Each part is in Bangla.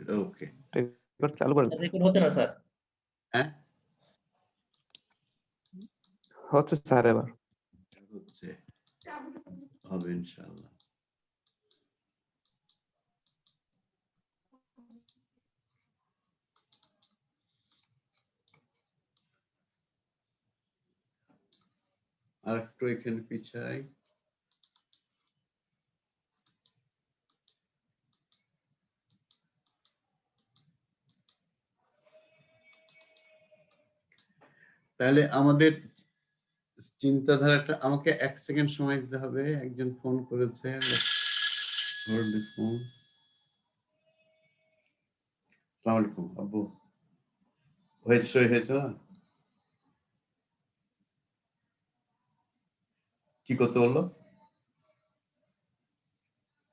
রেকর্ডেড ওকে রেকর্ড চালু করে রেকর্ড হতে না স্যার হ্যাঁ হচ্ছে স্যার এবার হচ্ছে হবে ইনশাআল্লাহ আরেকটু এখানে পিছাই তাহলে আমাদের চিন্তাধারাটা আমাকে 1 সেকেন্ড সময় দিতে হবে একজন ফোন করেছে আসসালামু আলাইকুম আব্বু হয়েছে কি করতে বললো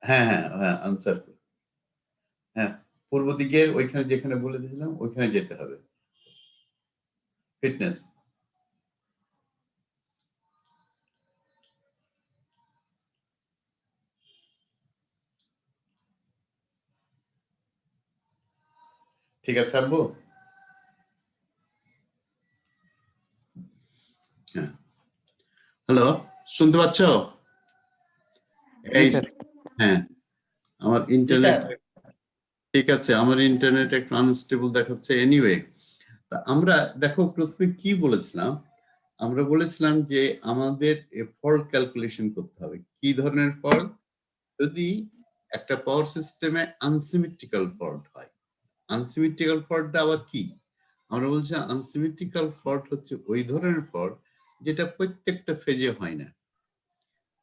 হ্যাঁ আনসার হ্যাঁ পূর্ব দিকে ওইখানে যেখানে বলে দিয়েছিলাম ওইখানে যেতে হবে ফিটনেস ঠিক আছে আব্বু হ্যাঁ হ্যালো শুনতে পাচ্ছ হ্যাঁ আমার ইন্টারনেট ঠিক আছে আমার ইন্টারনেট একটু আনস্টেবল দেখাচ্ছে এনিওয়ে আমরা দেখো প্রথমে কি বলেছিলাম আমরা বলেছিলাম যে আমাদের ফল্ট ক্যালকুলেশন করতে হবে কি ধরনের ফল্ট যদি একটা পাওয়ার সিস্টেমে আনসিমেট্রিক্যাল ফল্ট হয় আনসিমেট্রিক্যাল ফল্টটা আবার কি আমরা বলছি আনসিমেট্রিক্যাল ফল্ট হচ্ছে ওই ধরনের ফল্ট যেটা প্রত্যেকটা ফেজে হয় না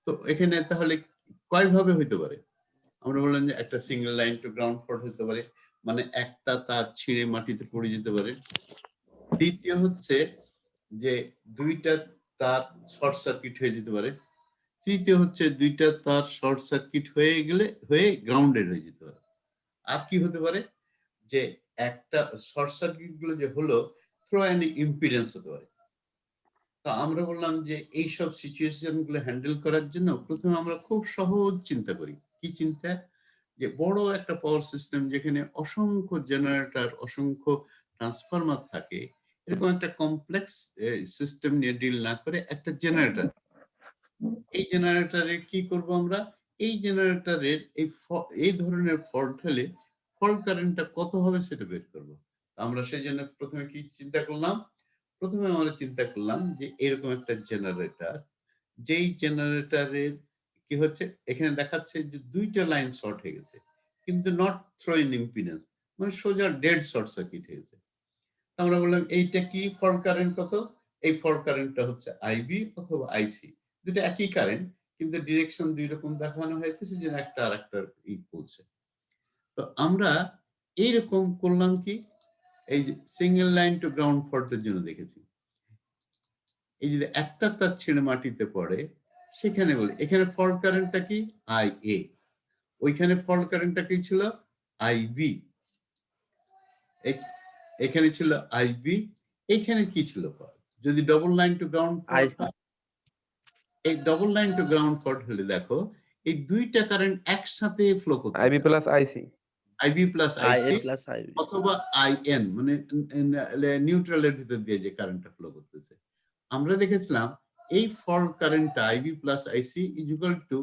তো এখানে তাহলে কয়ভাবে হইতে পারে আমরা বললাম যে একটা single line to ground fault হতে পারে মানে একটা তার ছিঁড়ে মাটিতে পড়ে যেতে পারে দ্বিতীয় হচ্ছে যে দুইটা তার শর্ট সার্কিট হয়ে যেতে পারে তৃতীয় হচ্ছে দুইটা তার শর্ট সার্কিট হয়ে গ্রাউন্ডেড হয়ে যেতে পারে আর কি হতে পারে যে একটা শর্ট সার্কিট গুলো যে হলো থ্রো অ্যান ইম্পিডেন্স হতে পারে তো আমরা বললাম যে এইসব সিচুয়েশন গুলো হ্যান্ডেল করার জন্য প্রথমে আমরা খুব সহজ চিন্তা করি কি চিন্তা যে বড় একটা পাওয়ার সিস্টেম যেখানে অসংখ্য জেনারেটর অসংখ্য ট্রান্সফরমার থাকে এরকম একটা কমপ্লেক্স সিস্টেম নিয়ে ডিল না করে একটা জেনারেটর এই জেনারেটরের কি করব আমরা এই জেনারেটরের এই ধরনের ফল্ট হলে ফল্ট কারেন্টটা কত হবে সেটা বের করব আমরা সেই জন্য প্রথমে কি চিন্তা করলাম প্রথমে আমরা চিন্তা করলাম যে এরকম একটা জেনারেটর যেই জেনারেটরের কি হচ্ছে এখানে দেখাচ্ছে যে দুইটা লাইন শর্ট হয়ে গেছে কিন্তু নট থ্রো ইন ইম্পিডেন্স মানে সোজা ডেড শর্ট সার্কিট হয়ে গেছে আমরা বললাম এইটা কি ফল্ট কারেন্ট কত এই ফল্ট কারেন্টটা হচ্ছে আইবি অথবা আইসি দুটো একই কারেন্ট কিন্তু ডিরেকশন দুই রকম দেখানো হয়েছে সেজন্য একটা আর একটা বলছে তো আমরা এইরকম করলাম কি এই যে সিঙ্গেল লাইন টু গ্রাউন্ড ফল্টের জন্য দেখেছি এই যে একটা তার ছিঁড়ে মাটিতে পড়ে সেখানে বলি এখানে ফল্ট কারেন্টটা কি আই এ ওইখানে ফল্ট কারেন্টটা কি ছিল আইবি এখানে ছিল আইবি এইখানে কি ছিল যদি double line to ground fault হয় এই double line to ground fault হলে দেখো এই দুইটা কারেন্ট একসাথে ফ্লো করতে IB plus IC IB plus IC অথবা আইএন মানে নিউট্রালের ভিতর দিয়ে যে কারেন্টটা ফ্লো করতেছে আমরা দেখেছিলাম এই ফল্ট কারেন্টটা IB plus IC is equal to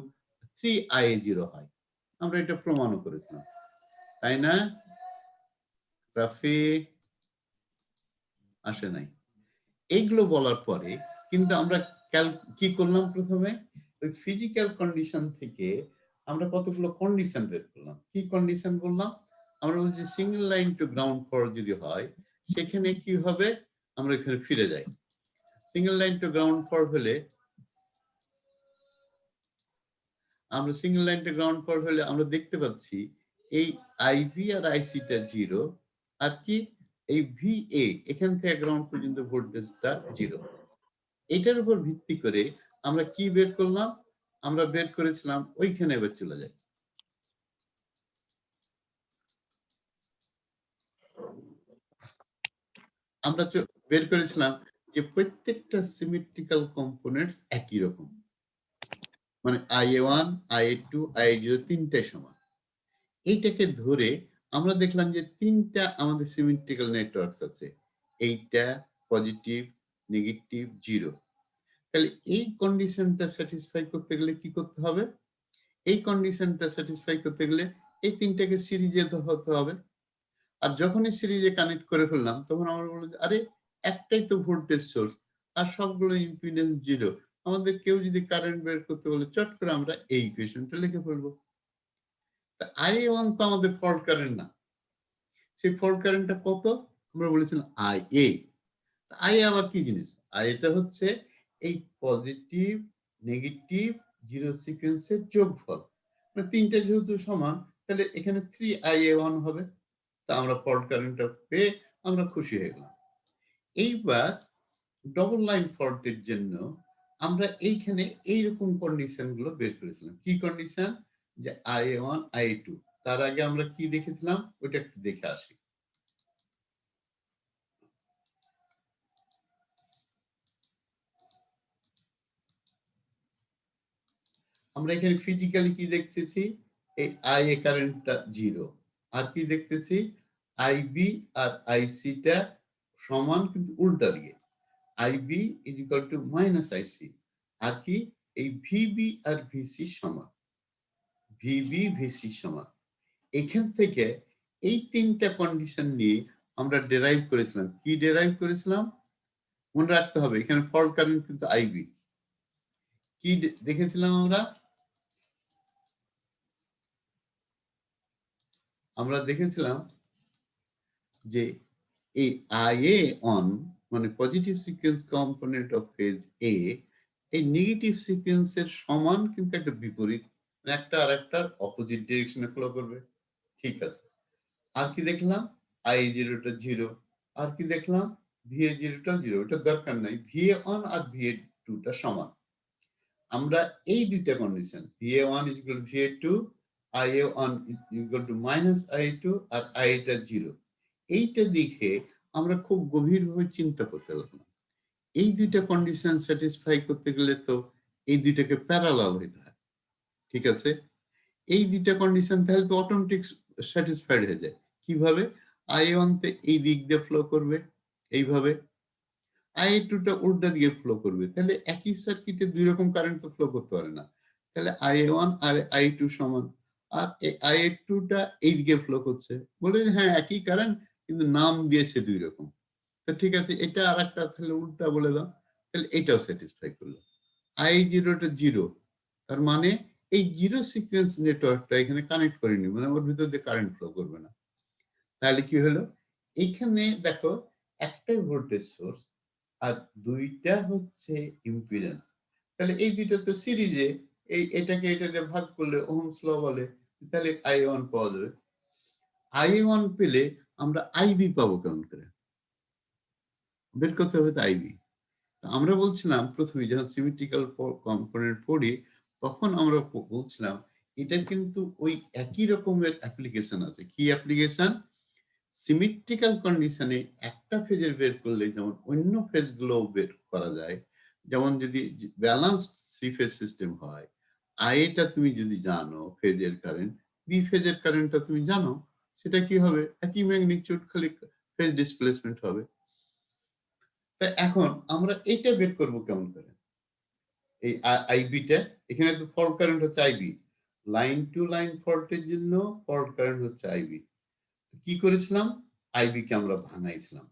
3IA0 হয় আমরা এটা প্রমাণও করেছিলাম তাই না রাফি আসে নাই এইগুলো বলার পরে কিন্তু আমরা কি করলাম প্রথমে ওই ফিজিক্যাল কন্ডিশন থেকে আমরা কতগুলো কন্ডিশন বের করলাম কি কন্ডিশন বললাম আমরা বলছি single line to ground fault যদি হয় সেখানে কি হবে আমরা এখানে ফিরে যাই single line to ground fault হলে আমরা single line to ground fault হলে আমরা দেখতে পাচ্ছি এই আইবি আর আইসিটা 0 আর কি এই ভিএ এখান থেকে গ্রাউন্ড পর্যন্ত ভোল্টেজটা 0 এটার উপর ভিত্তি করে আমরা কি বের করলাম আমরা বের করেছিলাম ওইখানে এবার চলে যাই আমরা বের করেছিলাম যে প্রত্যেকটা সিমেট্রিক্যাল কম্পোনেন্টস একই রকম মানে IA1 IA2 IA0 তিনটাই সমান এইটাকে ধরে আমরা দেখলাম যে তিনটা আমাদের সিমেট্রিক্যাল নেটওয়ার্কস আছে, এইটা পজিটিভ, নেগেটিভ, জিরো। তাহলে এই কন্ডিশনটা স্যাটিসফাই করতে গেলে কি করতে হবে? এই কন্ডিশনটা স্যাটিসফাই করতে গেলে এই তিনটাকে সিরিজে হতে হবে। আর যখনই সিরিজে কানেক্ট করে ফেললাম তখন আমরা বললাম যে আরে একটাই তো ভোল্টেজ সোর্স আর সবগুলো ইম্পিডেন্স জিরো, আমাদের কেউ যদি কারেন্ট বের করতে বলে চট করে আমরা এই ইকুয়েশনটা লিখে ফেলবো। IA1 তো আমাদের ফল্ট কারেন্ট না, সেই ফল্ট কারেন্টটা কত? আমরা বলেছিলাম IA। আই আবার কি জিনিস? এটা হচ্ছে এই পজিটিভ, নেগেটিভ, জিরো সিকোয়েন্সের যোগফল। মানে তিনটা যেহেতু সমান তাহলে এখানে 3IA1 হবে। তা আমরা ফল্ট কারেন্টটা পেয়ে আমরা খুশি হয়ে গেলাম। এইবার ডবল লাইন ফল্টের জন্য আমরা এইখানে এইরকম কন্ডিশন গুলো বের করেছিলাম। কি কন্ডিশন? যে IA1, IA2। তার আগে আমরা কি দেখেছিলাম ওইটা একটু দেখে আসি। আমরা এখানে ফিজিক্যালি কি দেখতেছি? এই IA কারেন্টটা জিরো। আর কি দেখতেছি? IB আর IC-টা সমান কিন্তু উল্টা দিকে। IB is equal to minus IC। আর কি? এই VB আর VC সমান। VB VC সমান। এখান থেকে এই তিনটা কন্ডিশন নিয়ে আমরা ডেরাইভ করেছিলাম। কি ডেরাইভ করেছিলাম? মনে রাখতে হবে এখানে ফল্ট কারেন্ট কিন্তু IB। কি দেখেছিলাম আমরা? আমরা দেখেছিলাম যে এই IA অন মানে positive sequence component of phase এ এই নেগেটিভ সিকোয়েন্সের সমান কিন্তু একটা বিপরীত, একটা আর একটার অপোজিট ডিরেকশনে ফলো করবে। ঠিক আছে। আর কি দেখলাম? IA0টা জিরো। আর কি দেখলাম? VA0টা জিরো। এটা দরকার নাই। VA1 আর VA2টা সমান। আমরা এই দুইটা condition VA1 is equal to VA2, IA1 is equal to minus IA2 আর IA টা জিরো, এইটা দেখে আমরা খুব গভীরভাবে চিন্তা করতে লাগলাম। এই দুইটা কন্ডিশন স্যাটিসফাই করতে গেলে তো এই দুইটাকে প্যারালাল হইতে হয়। ঠিক আছে? এই দুইটা কন্ডিশন তাহলে তো অটোমেটিক স্যাটিসফাইড হয়ে যায়। কিভাবে? IA1 তে এই দিক দিয়ে ফ্লো করবে এইভাবে, IA2টা উল্টা দিকে ফ্লো করবে। তাহলে একই সার্কিটে দুই রকম কারেন্ট তো ফ্লো করতে পারে না। তাহলে IA1 আর I2 সমান। আর এই IA2টা এইদিকে ফ্লো করছে। বলে হ্যাঁ একই কারেন্ট কিন্তু নাম দিয়েছে দুই রকম। তো ঠিক আছে এটা আরেকটা তাহলে উল্টা বলে দাও। তাহলে এটাও স্যাটিসফাই করলো। I0টা জিরো। তার মানে এই জিরো সিকোয়েন্স নেটওয়ার্কটা এখানে কানেক্ট করিনি। মানে ওর ভিতর দিয়ে কারেন্ট ফ্লো করবে না। তাহলে কি হলো? এইখানে দেখো একটাই ভোল্টেজ সোর্স আর দুইটা হচ্ছে ইম্পিডেন্স। তাহলে এই দুইটা তো সিরিজে, এটাকে এটা দিয়ে ভাগ করলে ওহমস ল বলে, তাহলে I1 পাওয়া যাবে। I1 পেলে আমরা IB পাবো কেমন করে? বের করতে হবে তো IB। আমরা বলছিলাম প্রথমে যখন সিমেট্রিক্যাল কম্পোনেন্ট পড়ি তখন আমরা বলছিলাম এটার কিন্তু ওই একই রকমের অ্যাপ্লিকেশন আছে। কি অ্যাপ্লিকেশন? সিমেট্রিক্যাল কন্ডিশনে একটা ফেজের বের করলে যেমন অন্য ফেজগুলো বের করা যায়। যেমন যদি ব্যালান্সড থ্রি ফেজ সিস্টেম হয়, আইটা তুমি যদি জানো ফেজের কারেন্ট, বি ফেজের কারেন্টটা তুমি জানো, সেটা কি হবে? একই ম্যাগনিটিউড, খালি ফেজ ডিসপ্লেসমেন্ট হবে। তা এখন আমরা এইটা বের করব কেমন করে? এই আইবিটা, এখানে তো ফল্ট কারেন্ট হচ্ছে আইবি, লাইন টু লাইন ফল্টের জন্য ফল্ট কারেন্ট হচ্ছে আইবি। কি করেছিলাম? আইবি কে আমরা ভাঙাইছিলাম।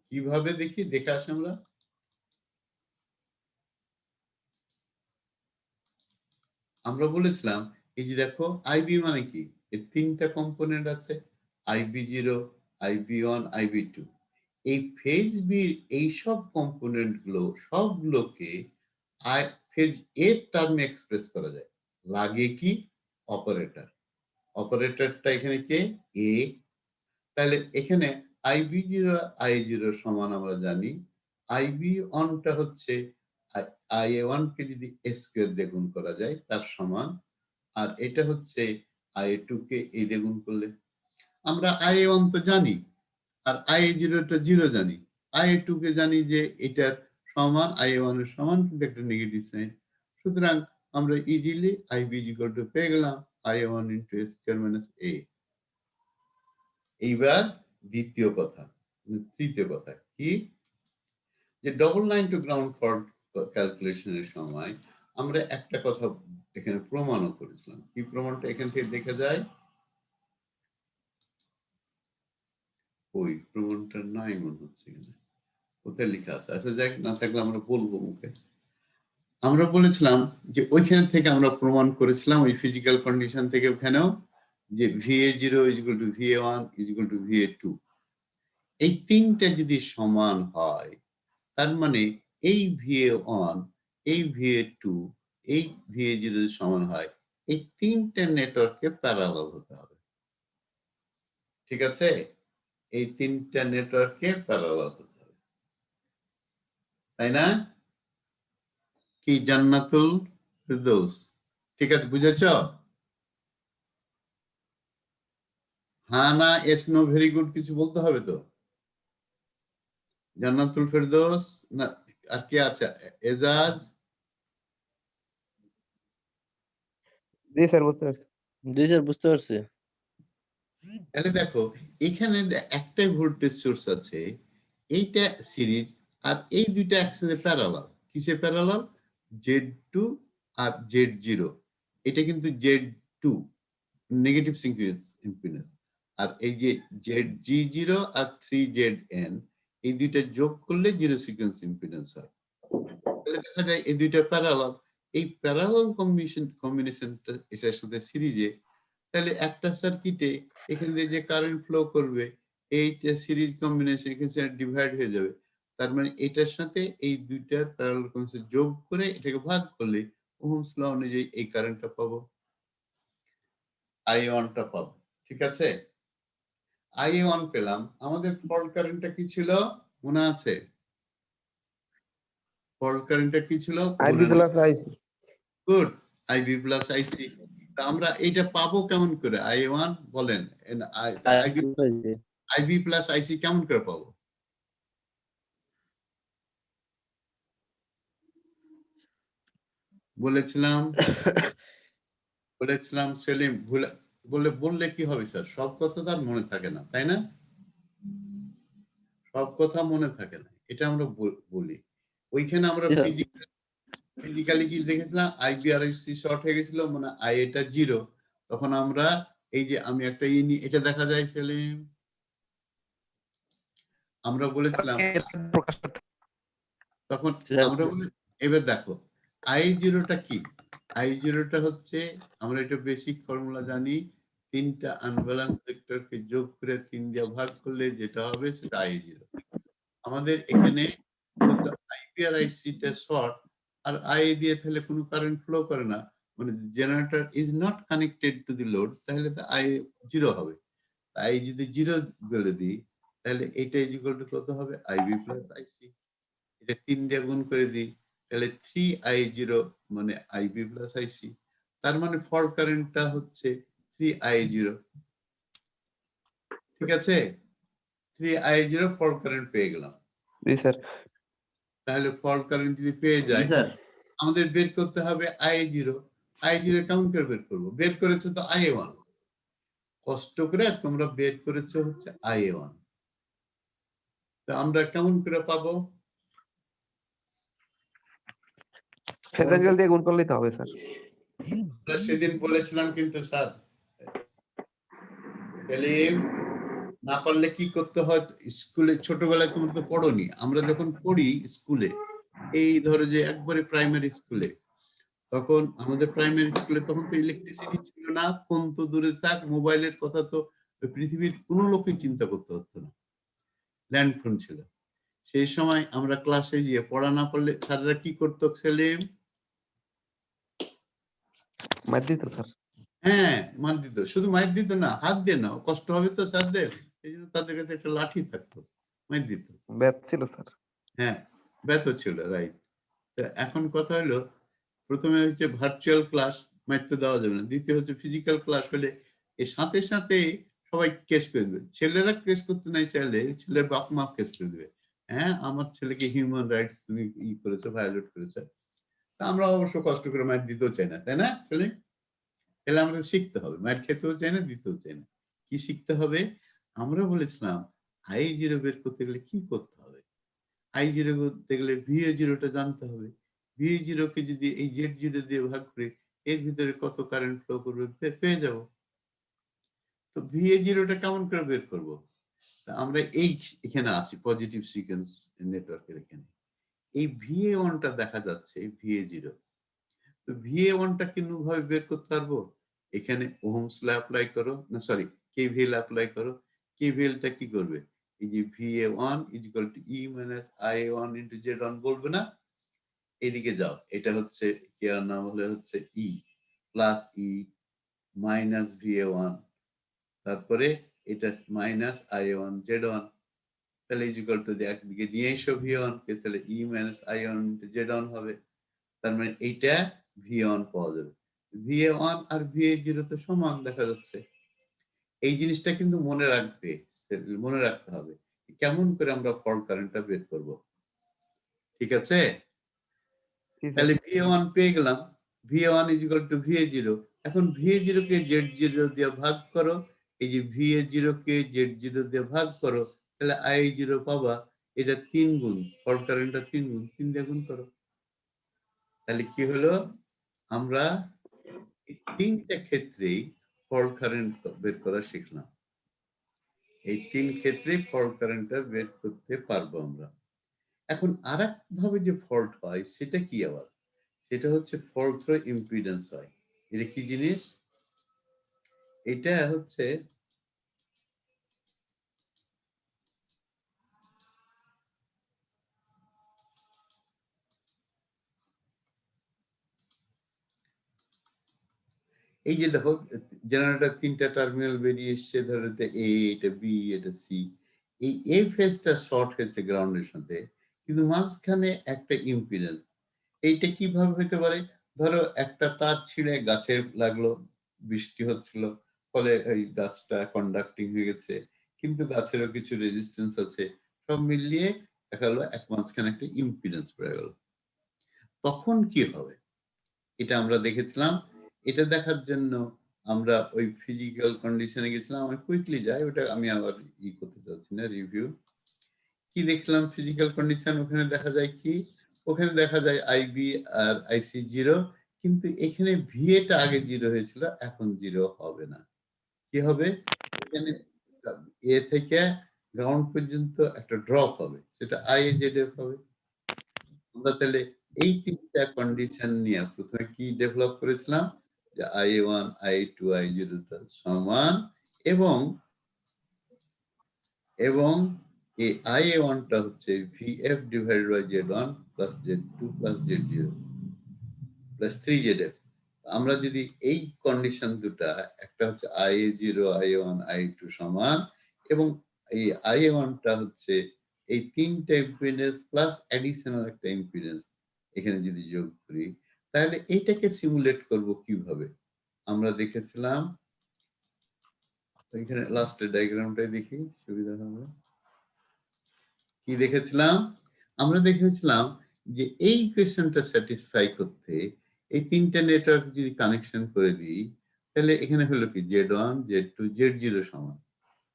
কিভাবে দেখি, দেখে আসি আমরা। আমরা বলেছিলাম এই যে দেখো আইবি মানে কি, এর তিনটা কম্পোনেন্ট আছে, IB0, IB1, IB2। এই ফেজ বি এই সব কম্পোনেন্ট গুলো সবগুলোকে ফেজ এর টার্মে এক্সপ্রেস করা যায়। লাগে কি? অপারেটর। অপারেটরটা এখানে কে? এ। তাহলে এখানে IB0 I0 সমান আমরা জানি IB1 টা হচ্ছে IA1 কে যদি স্কয়ার দিয়ে গুণ করা যায় তার সমান, আর এটা হচ্ছে IA2 কে এই দিয়ে গুণ করলে। আমরা IA1 তো জানি আর IA0 টা জিরো জানি, IA2 কে জানি যে এটার সমান IA1 এর সমান কিন্তু একটা নেগেটিভ সাইন। সুতরাং আমরা ইজিলি IB পেয়ে গেলাম I1 * A²- A। এইবার দ্বিতীয় কথা, তৃতীয় কথা কি, যে double line to ground fault ক্যালকুলেশনের সময় আমরা একটা কথা এখানে প্রমাণও করেছিলাম। কি প্রমাণটা এখান থেকে দেখা যায়? ওই প্রমাণটা নাই মনে হচ্ছে, কোথায় লেখা আছে? আচ্ছা যাক, না থাকলে আমরা বলবো মুখে। আমরা বলেছিলাম যে ওইখান থেকে আমরা প্রমাণ করেছিলাম ওই ফিজিক্যাল কন্ডিশন থেকে ওখানেও, যে VA0 = VA1 = VA2, এই তিনটা যদি সমান হয় তার মানে এই VA1, এই VA2, এই VA0 যদি সমান হয়, এই তিনটা নেটওয়ার্ককে প্যারালাল হতে হবে। ঠিক আছে? এই তিনটা নেটওয়ার্ককে প্যারালাল হতে হবে, তাই না? কি জান্নাতুল ফেরদৌস? ঠিক আছে, বুঝেছ? হ্যাঁ না, এস নো, ভেরি গুড কিছু বলতে হবে তো? জান্নাতুল ফেরদৌস না, আর কে আছে? এজাজ? জি স্যার, বুঝতে পারছি। জি স্যার, বুঝতে পারছি। তাহলে দেখো এখানে একটাই ভোল্টেজ সোর্স আছে, এইটা সিরিজ, আর এই দুইটা একসাথে প্যারালাল। কিসে প্যারালাল? Z2 আর Z0। এটা কিন্তু Z2 নেগেটিভ সিঙ্কোনাস ইম্পিডেন্স, আর এই যে ZG0 আর 3ZN, এই দুইটা যোগ করলে জিরো সিকোয়েন্স ইম্পিডেন্স হয়। তাহলে দেখা যায় এই দুইটা প্যারালাল। এই প্যারালাল কম্বিনেশনটা এটার সাথে সিরিজে, তাহলে একটা সার্কিটে এখান দিয়ে যে কারেন্ট ফ্লো করবে, এইটা সিরিজ কম্বিনেশন এখানে ডিভাইড হয়ে যাবে। তার মানে এটার সাথে এই দুইটার প্যারালাল কম্বিনেশন যোগ করে এটাকে ভাগ করলে ওহমস ল অনুযায়ী এই কারেন্টটা পাবো, I1টা পাবো। ঠিক আছে? I1 পেলাম। আমাদের ফল্ট কারেন্টটা কি ছিল মনে আছে? ফল্ট কারেন্টটা কি ছিল? IB plus IC। Good, IB plus IC। আমরা এটা পাবো কেমন করে? I1 বলেন, IB প্লাস IC কেমন করে পাবো? বলেছিলাম সেলিম, বললে কি হবে স্যার? সব কথা তো আর মনে থাকে না, তাই না? সব কথা মনে থাকে না, এটা আমরা বলি। ওইখানে আমরা ফিজিক্যালি কি দেখেছিলাম? IB আর IC শর্ট হয়ে গেছিল, মানে I এটা 0। তখন আমরা এই যে আমি একটা এটা দেখা যায় সেলিম, আমরা বলেছিলাম প্রকাশ করতে তখন আমরা এবার দেখো I0টা কি? I0টা হচ্ছে, আমরা এটা বেসিক ফর্মুলা জানি, তিনটা আনব্যালেন্স ভেক্টরকে যোগ করে 3 দিয়ে ভাগ করলে যেটা হবে সেটা I0। আমাদের এখানে IB আর IC টা শর্ট, আর I দিয়ে তাহলে কোনো কারেন্ট ফ্লো করে না, মানে generator is not connected to the load, তাহলে তো I0 হবে। I যদি 0 বলে দিই তাহলে এটা ইকুয়াল টু কত হবে? IB plus IC। এটা 3 দিয়ে গুণ করে দিই তাহলে 3I0 মানে IB প্লাস IC। তার মানে ফল্ট কারেন্টটা হচ্ছে 3I0। ঠিক আছে? 3I0 ফল্ট কারেন্ট পেয়ে গেলাম। জি স্যার। তাহলে ফল্ট কারেন্ট যদি পেয়ে যায়, আমাদের বের করতে হবে I0। I0 কেমন করে বের করবো? বের করেছো তো I1, কষ্ট করে তোমরা বের করেছো হচ্ছে I1। তো আমরা কেমন করে পাবো? ফেজ অ্যাঙ্গেল দিয়ে গুণ করলেই তো হবে স্যার। আমরা সেদিন বলেছিলাম কিন্তু স্যার, সেলিম, না পারলে কি করতে হয়? স্কুলে ছোটবেলায় তোমরা তো পড়োনি, আমরা যখন পড়ি স্কুলে, এই ধরো যে একবারে প্রাইমারি স্কুলে, তখন আমাদের প্রাইমারি স্কুলে তখন তো ইলেকট্রিসিটি ছিল না, ফোন তো দূরে থাক, মোবাইলের কথা তো পৃথিবীর কোনো লোকই চিন্তা করতে হতো না, ল্যান্ড ফোন ছিল। সেই সময় আমরা ক্লাসে গিয়ে পড়া না পারলে স্যাররা কি করতো সেলিম? মার দিত স্যার। হ্যাঁ, মার দিত। শুধু মার দিত না, হাত দিয়ে না, কষ্ট হবে তো স্যারদের, এই জন্য তাদের কাছে একটা লাঠি থাকতো, মার দিত। ব্যাট ছিল স্যার। হ্যাঁ, ব্যথা ছিল, রাইট। তো এখন কথা হলো, প্রথমে হচ্ছে ভার্চুয়াল ক্লাস, মাইতে দেওয়া যাবে না। দ্বিতীয় হচ্ছে ফিজিক্যাল ক্লাস হলে এর সাথে সাথে সবাই কেস করে দেবে। ছেলেরা কেস করতে নাই চাইলে ছেলের বাপ মা কেস করে দেবে, হ্যাঁ আমার ছেলেকে হিউম্যান রাইটস তুমি করেছো, ভায়োলেট করেছো। তা আমরা অবশ্য কষ্ট করে মায়ের দিতেও চাই না, তাই না ছেলে? তাহলে আমাদের শিখতে হবে, মায়ের খেতেও চাই না, দিতেও চাই না। কি শিখতে হবে? আমরা বলেছিলাম i0 বের করতে গেলে কি করতে হবে? i0 করতে গেলে VA0 টা জানতে হবে। VA0 কে যদি এই Z0 দিয়ে ভাগ করি, এর ভিতরে কত কারেন্ট ফ্লো করবে পেয়ে যাব। তো VA0 টা কেমন করে বের করব? তা আমরা এখানে আসি পজিটিভ সিকোয়েন্স নেটওয়ার্কের এখানে। এই VA1 টা দেখা যাচ্ছে VA0। তো VA1 টা কিভাবে বের করতে পারবো? এখানে ওহমস ল অ্যাপ্লাই করো, না সরি KVL অ্যাপ্লাই করো। KVL টা কি করবে? এই যে VA1 E - IA1 × Z1 বলবে না? এদিকে যাও। এটা হচ্ছে কি আর নাম হলে হচ্ছে E plus E minus VA1, তারপরে এটা মাইনাস IA1 Z1, তাহলে ইকুয়াল টু একদিকে নিয়ে এসো V1 কে, তাহলে E - I1 × Z1 হবে। তার মানে এইটা V1 পাওয়া যাবে। VA1 আর VA0 তো সমান দেখা যাচ্ছে। এই জিনিসটা কিন্তু মনে রাখতে হবে। কেমন করে আমরা ফল্ট কারেন্টটা বের করব? ঠিক আছে? জি স্যার। তাহলে VA1 পেয়ে গেলাম। VA1 = VA0। এখন VA0 কে Z0 দিয়ে ভাগ করো। এই যে VA0 কে Z0 দিয়ে ভাগ করো, তাহলে I0 পাবা। এটা 3 গুণ, ফল্ট কারেন্টটা 3 গুণ, 3 দিয়ে গুণ করো। তাহলে কি হলো? আমরা এই 3টে ক্ষেত্রেই ফল্ট কারেন্ট বের করা শিখলাম। এই 3 ক্ষেত্রেই ফল্ট কারেন্টটা বের করতে পারবো আমরা। এখন আরেকভাবে যে ফল্ট হয় সেটা কি আবার? সেটা হচ্ছে ফল্ট থ্রো ইম্পিডেন্স হয়। এটা কি জিনিস? এটা হচ্ছে এই যে দেখো জেনারেটর 3টা টার্মিনাল বেরিয়ে এসছে, ধরো এটা A, এটা B, এটা C। এই A ফেজটা শর্ট হয়েছে গ্রাউন্ডের সাথে, কিন্তু মাঝখানে একটা ইম্পিডেন্স। এইটা কিভাবে হতে পারে? ধরো একটা তার ছিঁড়ে গাছে লাগলো, বৃষ্টি হচ্ছিল, ফলে ওই গাছটা কন্ডাক্টিং হয়ে গেছে, কিন্তু গাছেরও কিছু রেজিস্ট্যান্স আছে। সব মিলিয়ে দেখা গেলো মাঝখানে একটা ইম্পিডেন্স পড়ে গেল। তখন কি হবে? এটা আমরা দেখেছিলাম। এটা দেখার জন্য আমরা ওই ফিজিক্যাল কন্ডিশনে গেছিলাম। আমি কুইকলি যাই, ওটা আমি আবার করতে চাচ্ছি না, রিভিউ। কি দেখলাম ফিজিক্যাল কন্ডিশন? ওখানে দেখা যায় কি? ওখানে দেখা যায় IB আর IC 0, কিন্তু এখানে VA টা আগে 0 হয়েছিল, এখন 0 হবে না। কি হবে? এখানে A থেকে গ্রাউন্ড পর্যন্ত একটা ড্রপ হবে, সেটা IAZF হবে। আমরা তাহলে এই 3টা কন্ডিশন নিয়ে প্রথমে কি ডেভেলপ করেছিলাম? যে IA1, I2, I0 টা সমান, এবং এই IA1 টা হচ্ছে VF/Z1 plus Z2 plus Z0 plus 3ZF। আমরা যদি এই কন্ডিশন দুটা, একটা হচ্ছে IA0, IA1, I2 সমান, এবং এই IA1 টা হচ্ছে এই 3টা ইম্পিডেন্স প্লাস অ্যাডিশনাল একটা ইম্পিডেন্স এখানে যদি যোগ করি, তাহলে এইটাকে সিমুলেট করব কিভাবে? আমরা দেখেছিলাম এখানে লাস্টের ডায়াগ্রামটাই দেখি, সুবিধা হবে। কি দেখেছিলাম? আমরা দেখেছিলাম যে এই ইকুয়েশনটা স্যাটিসফাই করতে এই 3টা নেটওয়ার্ক যদি কানেকশন করে দিই, তাহলে এখানে হলো কি Z1, Z2, Z0 সমান।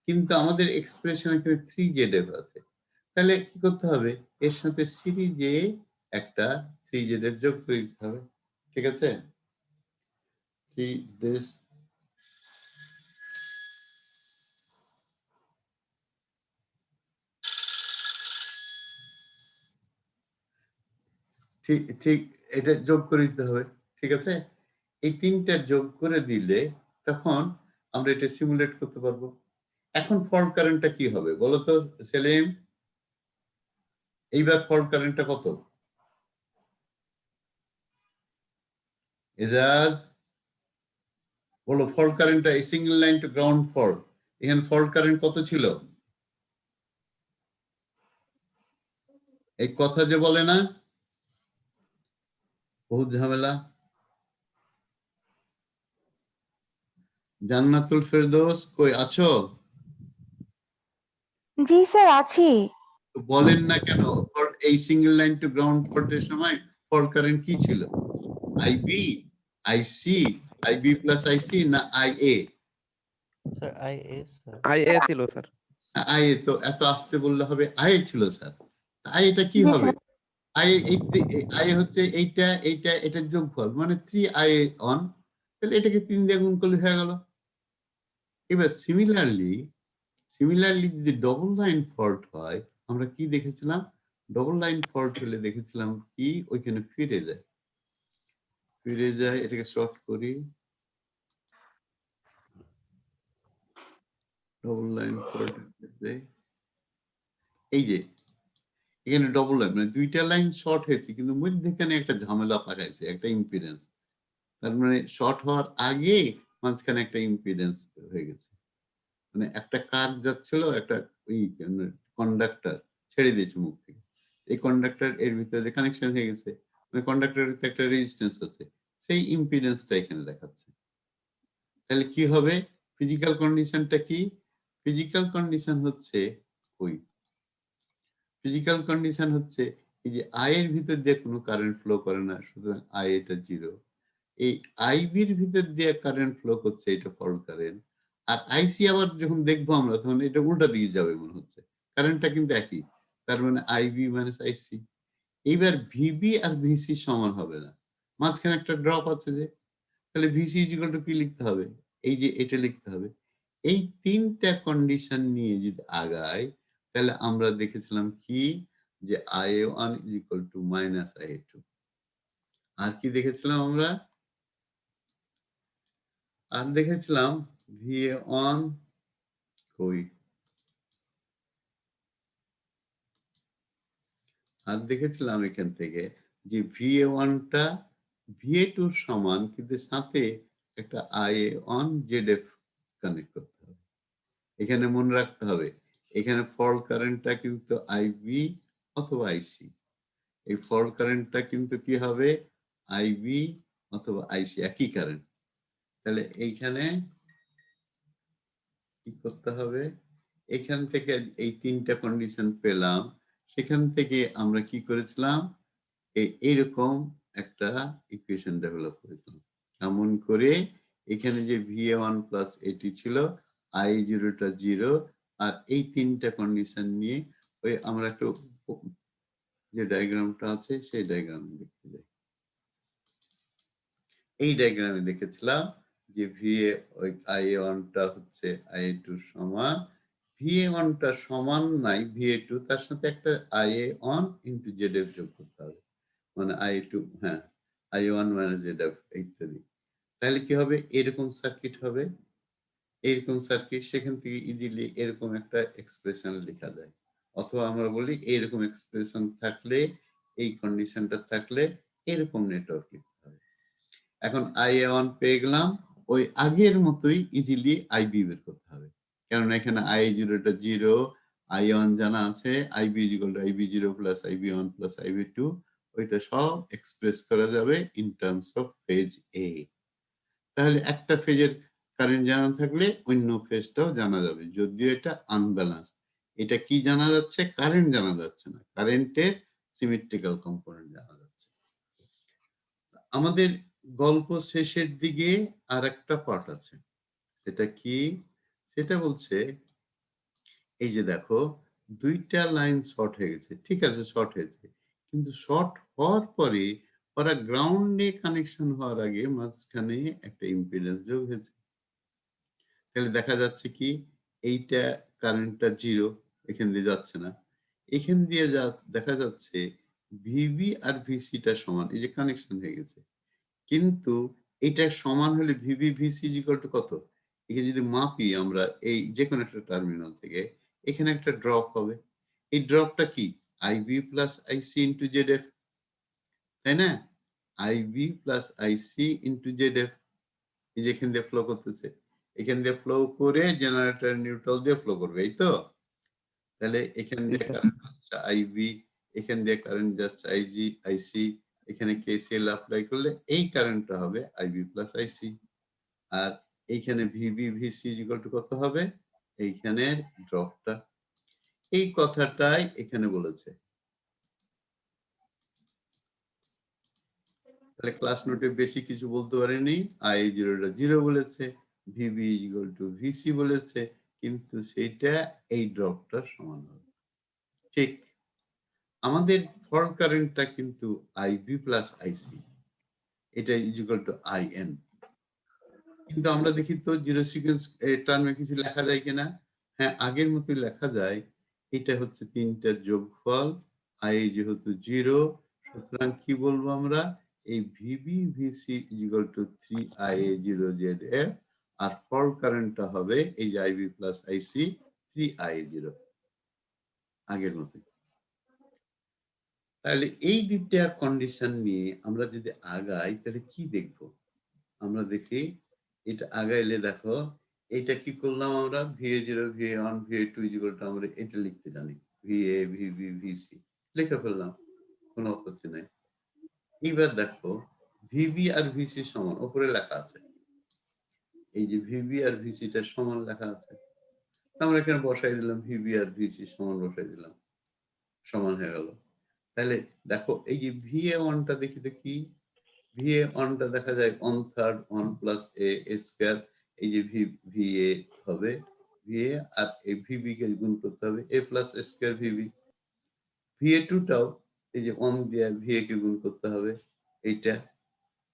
কিন্তু আমাদের এক্সপ্রেশন এখানে 3ZF আছে। তাহলে কি করতে হবে? এর সাথে সিরিজে একটা 3ZF যোগ করে দিতে হবে। ঠিক আছে? 3 ঠিক ঠিক এটা যোগ করে দিতে হবে। ঠিক আছে? এই 3টা যোগ করে দিলে তখন আমরা এটা সিমুলেট করতে পারবো। এখন ফল্ট কারেন্টটা কি হবে বলো তো সেলিম? এইবার ফল্ট কারেন্টটা কত? এজাজ বলো, ফল্ট কারেন্টটা এই single line to ground fault, এখানে ফল্ট কারেন্ট কত ছিল? এই কথা যে বলে না, বহুত ঝামেলা। জান্নাতুল ফেরদৌস কই আছো? জি স্যার, আছি। তো বলেন না কেন, এই সিঙ্গেল লাইন টু গ্রাউন্ড ফল্টের সময় ফল্ট কারেন্ট কি ছিল? IB, IC, IB plus IC না IA? Sir IA sir. IA ছিল স্যার। আই তো এত আসতে বললে হবে, আই ছিল স্যার। আই এটা কি জি হবে? স্যার। আই আই হচ্ছে এইটা এইটা এটার যোগফল মানে 3i অন, তাহলে এটাকে 3 দিয়ে গুণ করলে হয়ে গেল। এবার সিমিলারলি যদি ডবল লাইন ফল্ট হয়, আমরা কি দেখেছিলাম? ডবল লাইন ফল্ট হলে দেখেছিলাম কি ওইখানে ফিরে যায়, এটাকে শর্ট করি। ডবল লাইন ফল্টের ক্ষেত্রে এই যে এখানে ডবল লাইন মানে দুইটা লাইন শর্ট হয়েছে, কিন্তু মধ্যেখানে একটা ঝামেলা পাকাইছে, একটা ইম্পিডেন্স। তার মানে শর্ট হওয়ার আগে মাঝখানে একটা ইম্পিডেন্স হয়ে গেছে, মানে একটা কার যাচ্ছিল, একটা ওই কন্ডাক্টর ছেড়ে দিয়েছে মুখ থেকে, এই কন্ডাক্টর এর ভিতরে কানেকশন হয়ে গেছে, মানে কন্ডাক্টরের ভিতরে একটা রেজিস্ট্যান্স আছে, সেই ইম্পিডেন্সটা এখানে দেখাচ্ছে। তাহলে কি হবে? ফিজিক্যাল কন্ডিশনটা কি? ফিজিক্যাল কন্ডিশন হচ্ছে ওই ফিজিক্যাল কন্ডিশন হচ্ছে এই যে আই এর ভিতর দিয়ে কোনো কারেন্ট ফ্লো করে না, সুতরাং আই এটা জিরো। এই আইবির ভিতর দিয়ে কারেন্ট ফ্লো করছে, এটা ফল্ট কারেন্ট। আর আইসি আবার যখন দেখবো আমরা তখন এটা উল্টা দিকে যাবে মনে হচ্ছে, কারেন্টটা কিন্তু একই, তার মানে আইবি মাইনাস আইসি। এইবার ভিবি আর ভিসি সমান হবে না, মাঝখানে একটা ড্রপ আছে যে, তাহলে ভিসি ইকুয়াল টু কি লিখতে হবে? এই যে এটা লিখতে হবে। এই তিনটা কন্ডিশন নিয়ে যদি আগাই, তাহলে আমরা দেখেছিলাম কি যে IA1 equal to minus IA2। আর কি দেখেছিলাম আমরা? আর দেখেছিলাম VA1 কই, আর দেখেছিলাম এখান থেকে যে VA1টা VA2 সমান, কিন্তু সাথে একটা IA1 ZF কানেক্ট করতে হবে। এখানে মনে রাখতে হবে এখানে ফল্ট কারেন্টটা কিন্তু আইবি অথবা আইসি। এই ফল্ট কারেন্টটা কিন্তু কি হবে? আইবি অথবা আইসি, একই কারেন্ট। তাহলে এইখানে কি করতে হবে? এখান থেকে এই তিনটা কন্ডিশন পেলাম, সেখান থেকে আমরা কি করেছিলাম? এইরকম একটা ইকুয়েশন ডেভেলপ করেছিলাম। এমন করে এখানে যে VA1 প্লাস এটি ছিল, I0টা 0, আর এই তিনটা কন্ডিশন নিয়ে ওই আমরা একটু যে ডায়াগ্রামটা আছে সেই ডায়াগ্রামে দেখতে যাই। এই ডায়াগ্রামে দেখেছিলাম যে VA ওই IA1টা হচ্ছে IA2 সমান, VA1টা সমান নাই VA2, তার সাথে একটা IA1 ইন্টু ZF যোগ করতে হবে, মানে I2, হ্যাঁ I1 মাইনাস ZF ইত্যাদি। তাহলে কি হবে? এরকম সার্কিট হবে, এইরকম সার্কিট। সেখান থেকে ইজিলি এরকম একটা এক্সপ্রেশন লেখা যায়, অথবা আমরা বলি এইরকম এক্সপ্রেশন থাকলে, এই কন্ডিশনটা থাকলে এরকম নেটওয়ার্ক লিখতে হবে। এখন IA1 পেয়ে গেলাম, ওই আগের মতোই ইজিলি আইবি বের করতে হবে, কারণ এখানে I0টা 0, I1 জানা আছে, IB equal to IB0 plus IB1 plus IB2, ওইটা সব এক্সপ্রেস করা যাবে ইন টার্মস অফ ফেজ এ। তাহলে একটা ফেজের কারেন্ট জানা থাকলে অন্য ফেজটাও জানা যাবে, যদিও এটা আনব্যালেন্স। এটা কি জানা যাচ্ছে? কারেন্ট জানা যাচ্ছে না, কারেন্টের সিমেট্রিক্যাল কম্পোনেন্ট জানা যাচ্ছে। আমাদের গল্প শেষের দিকে আর একটা পার্ট আছে, সেটা কি? সেটা বলছে এই যে দেখো দুইটা লাইন শর্ট হয়ে গেছে, ঠিক আছে শর্ট হয়েছে, কিন্তু শর্ট হওয়ার পরে ওরা গ্রাউন্ডে কানেকশন হওয়ার আগে মাঝখানে একটা ইম্পিডেন্স যোগ হয়েছে। তাহলে দেখা যাচ্ছে কি এইটা কারেন্টটা 0, এখান দিয়ে যাচ্ছে না, এখান দিয়ে দেখা যাচ্ছে ভিবি আর ভিসিটা সমান, এই যে কানেকশন হয়ে গেছে। কিন্তু এটা সমান হলে ভিবি ভিসি ইকুয়াল টু কত? এখানে যদি মাপি আমরা এই যে কোনো একটা টার্মিনাল থেকে, এখানে একটা ড্রপ হবে। এই ড্রপটা কি? আইবি প্লাস আইসি ইন্টু জেডএফ, তাই না? আইবি প্লাস আইসি ইন্টু জেডএফ, এই যে এখান দিয়ে ফ্লো করতেছে, এখান দিয়ে ফ্লো করে জেনারেটর নিউট্রাল দিয়ে ফ্লো করবে, এই তো। তাহলে এখান দিয়ে কারেন্ট আসছে আইবি, এখান দিয়ে কারেন্ট যাচ্ছে আইজি আইসি, এখানে কেসিএল অ্যাপ্লাই করলে এই কারেন্টটা হবে আইবি প্লাস আইসি। আর এইখানে ভিবি ভিসি ইকুয়াল টু কত হবে? এইখানে ড্রপটা, এই কথাটাই এখানে বলেছে। তাহলে ক্লাস নোটে বেশি কিছু বলতে পারেনি, I0টা 0 বলেছে, ভিবি ইকুয়াল টু ভিসি বলেছে, কিন্তু সেটা এই ড্রপটার সমান হবে। ঠিক আমাদের ফল্ট কারেন্টটা কিন্তু আইবি প্লাস আইসি, এটা ইকুয়াল টু আইএন। কিন্তু আমরা দেখি তো জিরো সিকোয়েন্স টার্মে কিছু লেখা যায় কিনা? হ্যাঁ, আগের মতোই লেখা যায়। এটা হচ্ছে তিনটার যোগফল, আই যেহেতু 0, সুতরাং কি বলবো আমরা? এই VB VC equal to 3IA0 ZF, আর ফল্ট কারেন্টটা হবে এই যে আইবি প্লাস আইসি 3IA0, আগের মতোই। তাহলে এই দুইটা কন্ডিশন নিয়ে আমরা যদি আগাই তাহলে কি দেখব? আমরা দেখি এটা আগাইলে দেখো এটা কি করলাম আমরা? VA0, VA1, VA2 equal to আমরা এটা লিখতে জানি, VA, VB, VC লিখে ফেললাম, কোনো আপত্তি নাই। এইবার দেখো VB আর VC সমান, উপরে লেখা আছে এই যে VB আর VC টা সমান লেখা আছে, আমরা এখানে বসাই দিলাম VB আর VC সমান, বসাই দিলাম, সমান হয়ে গেল। তাহলে দেখো এই যে VA1 টা দেখি তো কি? VA1 টা দেখা যায় 1/3 1 প্লাস a স্কয়ার, এই যে VA হবে VA, আর এই VB কে গুণ করতে হবে a plus square VB। VA2 টাও এই যে 1 দিয়ে VA কে গুণ করতে হবে এইটা,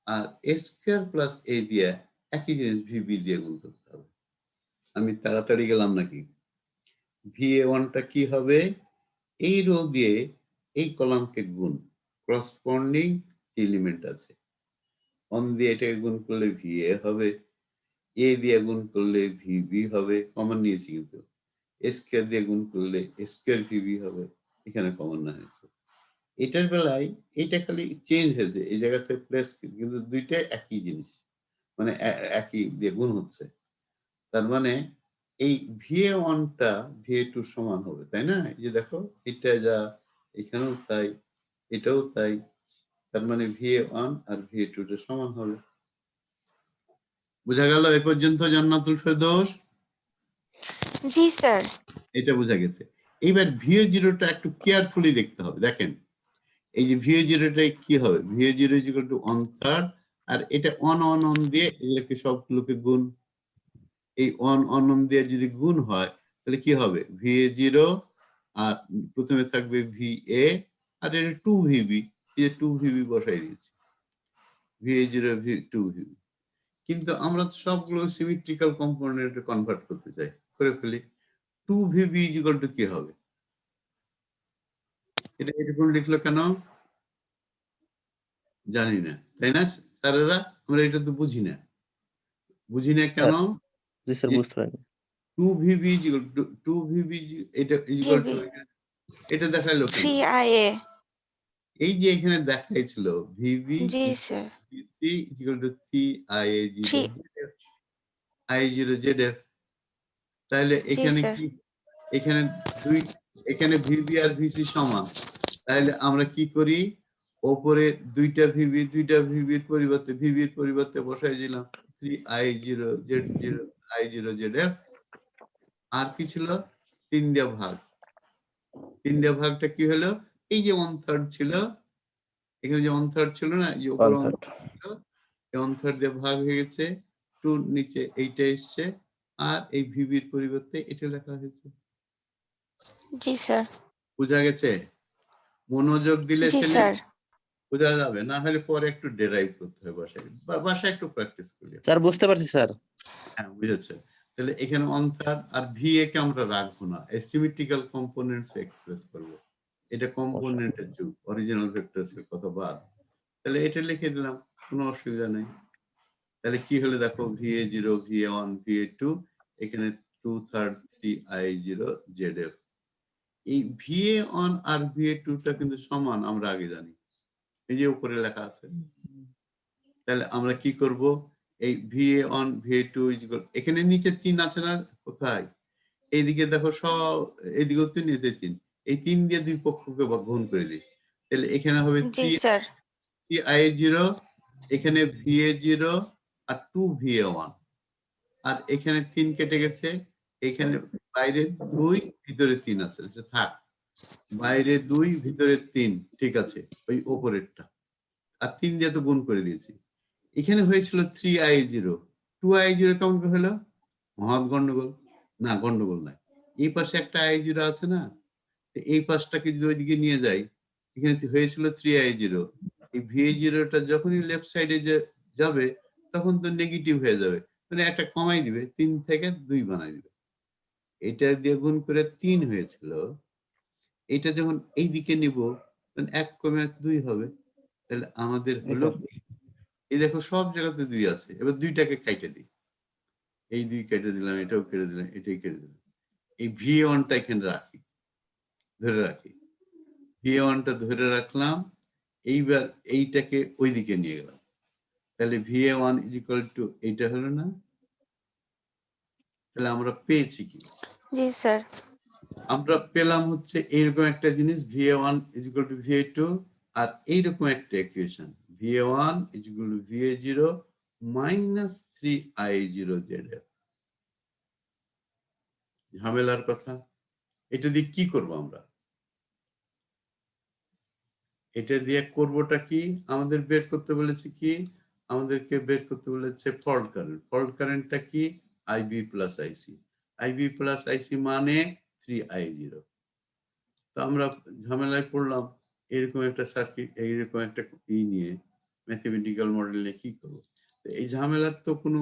আর a স্কয়ার প্লাস a দিয়ে একই জিনিস VB দিয়ে গুণ করতে হবে। আমি তাড়াতাড়ি গেলাম নাকি? VA1 টা কি হবে? এই রো দিয়ে এই কলামকে গুণ, করসপন্ডিং এলিমেন্ট আছে, 1 দিয়ে এটাকে গুণ করলে VA হবে, এ দিয়ে গুণ করলে VB হবে, কমন নিয়েছি কিন্তু, স্কয়ার দিয়ে গুণ করলে স্কয়ার VB হবে, এখানে কমন না হয়েছে। এটার বেলায় এটা খালি চেঞ্জ হয়েছে, এই জায়গাতে প্লাস, কিন্তু দুইটাই একই জিনিস, মানে একই দিয়ে গুণ হচ্ছে। তার মানে এই VA1 টা VA2 সমান হবে, তাই না? এই যে দেখো এটা যা, এখানেও তাই, এটাও তাই, তার মানে VA1 আর VA2 টা সমান হবে। বুঝা গেল এ পর্যন্ত জান্নাতুল ফেরদৌস? জি স্যার। এটা বোঝা গেছে। এইবার VA0 টা একটু কেয়ারফুলি দেখতে হবে। দেখেন এই যে VA0 টা কি হবে? VA0 ইকুয়াল টু 1/3, আর এটা 1 দিয়ে এগুলোকে সবগুলোকে গুণ, এই 1 দিয়ে যদি গুণ হয় তাহলে কি হবে? VA0 আর প্রথমে থাকবে VA, আর এটা 2VB, এই যে 2VB বসাই দিয়েছি, VA0 2VB। কিন্তু আমরা তো সবগুলো সিমেট্রিক্যাল কম্পোনেন্টে কনভার্ট করতে চাই, করে ফেলি। 2VB ইকুয়াল টু কি হবে? এটা এরকম লিখলো কেন জানি না, তাই না স্যারেরা? আমরা এটা তো বুঝি না কেন? জি স্যার, বুঝতে পারিনি। 2VB ইকুয়াল টু 2VB, এটা ইকুয়াল টু, এটা দেখাইলো কেন? 3IA। এই যে এখানে দেখাইছিল VB G sir. VC equal to 3IA0 3 I0 ZF। তাহলে জি এখানে স্যার। কি, এখানে এখানে VB আর VC সমান, তাহলে আমরা কি করি? ওপরে দুইটা VB এর পরিবর্তে বসাই দিলাম 3I0 Z0 I0 ZF। আর কি ছিল? 3 দিয়ে ভাগ, 3 দিয়ে ভাগটা কি হলো? এই যে 1/3 ছিল, এখানে যে 1/3 ছিল না, এই যে উপরে 1/3 ছিল, এই 1/3 দিয়ে ভাগ হয়ে গেছে, 2 নিচে এইটা এসছে, আর এই VB এর পরিবর্তে এটা লেখা হয়েছে। জি স্যার। বুঝা গেছে? মনোযোগ দিলে জি ছেলে স্যার। বোঝা যাবে, না হলে পরে একটু ডেরাইভ করতে হবে বাসায়, বাসায় একটু প্র্যাকটিস করলে। স্যার বুঝতে পারছি স্যার। হ্যাঁ, বুঝেছে? তাহলে এখানে 1/3 আর VA কে আমরা রাখবো না, সিমেট্রিক্যাল কম্পোনেন্টস এক্সপ্রেস করব। এটা কম্পোনেন্টের যুগ, অরিজিনাল ভেক্টরস এর কথা বাদ। তাহলে এটা লিখে দিলাম, কোনো অসুবিধা নেই। তাহলে কি হলো দেখো, VA0 VA1 VA2, এখানে 2/3 3I0 ZF। এই VA1 আর VA2 টা কিন্তু সমান, আমরা আগে জানি, এই যে উপরে লেখা আছে। তাহলে আমরা কি করব? এই VA1 VA2 এখানে নিচে 3 আছে না? কোথায়? এইদিকে দেখো সব, এইদিকেও 3, এতে 3, এই 3 দিয়ে দুই পক্ষকে গুণ করে দিই, তাহলে এখানে হবে জি স্যার। 3I0, এখানে VA0 আর 2VA1, আর এখানে 3 কেটে গেছে, এখানে বাইরে 2 ভিতরে 3 আছে, থাক, বাইরে 2 ভিতরে 3, ঠিক আছে, ওই উপরেরটা, আর 3 দিয়ে তো গুণ করে দিয়েছি। এখানে হয়েছিল 3I0, 2I0 কেমন করে হলো? মহৎ গন্ডগোল। না, গন্ডগোল নাই। এই পাশে একটা I0 আছে না, এই পাশটাকে যদি ওইদিকে নিয়ে যাই, এখানে হয়েছিল 3I0, এই VA0টা যখনই লেফট সাইডে যাবে তখন তো নেগেটিভ হয়ে যাবে, মানে একটা কমাই দিবে, 3 থেকে 2 বানাই দিবে। এটা দিয়ে গুণ করে 3 হয়েছিল, এটা যখন এই দিকে নিব তখন 1 কমে 2 হবে। তাহলে আমাদের হলো কি, এই দেখো সব জায়গাতে 2 আছে, এবার 2টাকে কেটে দিই, এই 2 কেটে দিলাম, এটাও কেটে দিলাম, এটাই কেটে দিলাম, এই VA1টা এখানে রাখি, ধরে রাখি, VA1টা ধরে রাখলাম, এইবার এইটাকে ওইদিকে নিয়ে গেলাম, তাহলে VA1 ইজ ইকুয়াল টু এইটা হলো না? তাহলে আমরা পেয়েছি কি? জি স্যার। আমরা পেলাম হচ্ছে এইরকম একটা জিনিস, VA1 is equal two VA2, আর এইরকম একটা equation, VA1 is equal two VA0 minus 3I0ZF। ঝামেলার কথা, এটা দিয়ে কি করব আমরা? এটা দিয়ে করবোটা কি? আমাদের বের করতে বলেছে কি? আমাদেরকে বের করতে বলেছে ফল্ট কারেন্ট। ফল্ট কারেন্টটা কি? IB plus IC। IB plus IC মানে 3I0। তো আমরা ঝামেলায় পড়লাম, এরকম একটা সার্কিট, এইরকম একটা নিয়ে ম্যাথমেটিক্যাল মডেল নিয়ে কি করবো? এই ঝামেলার তো কোনো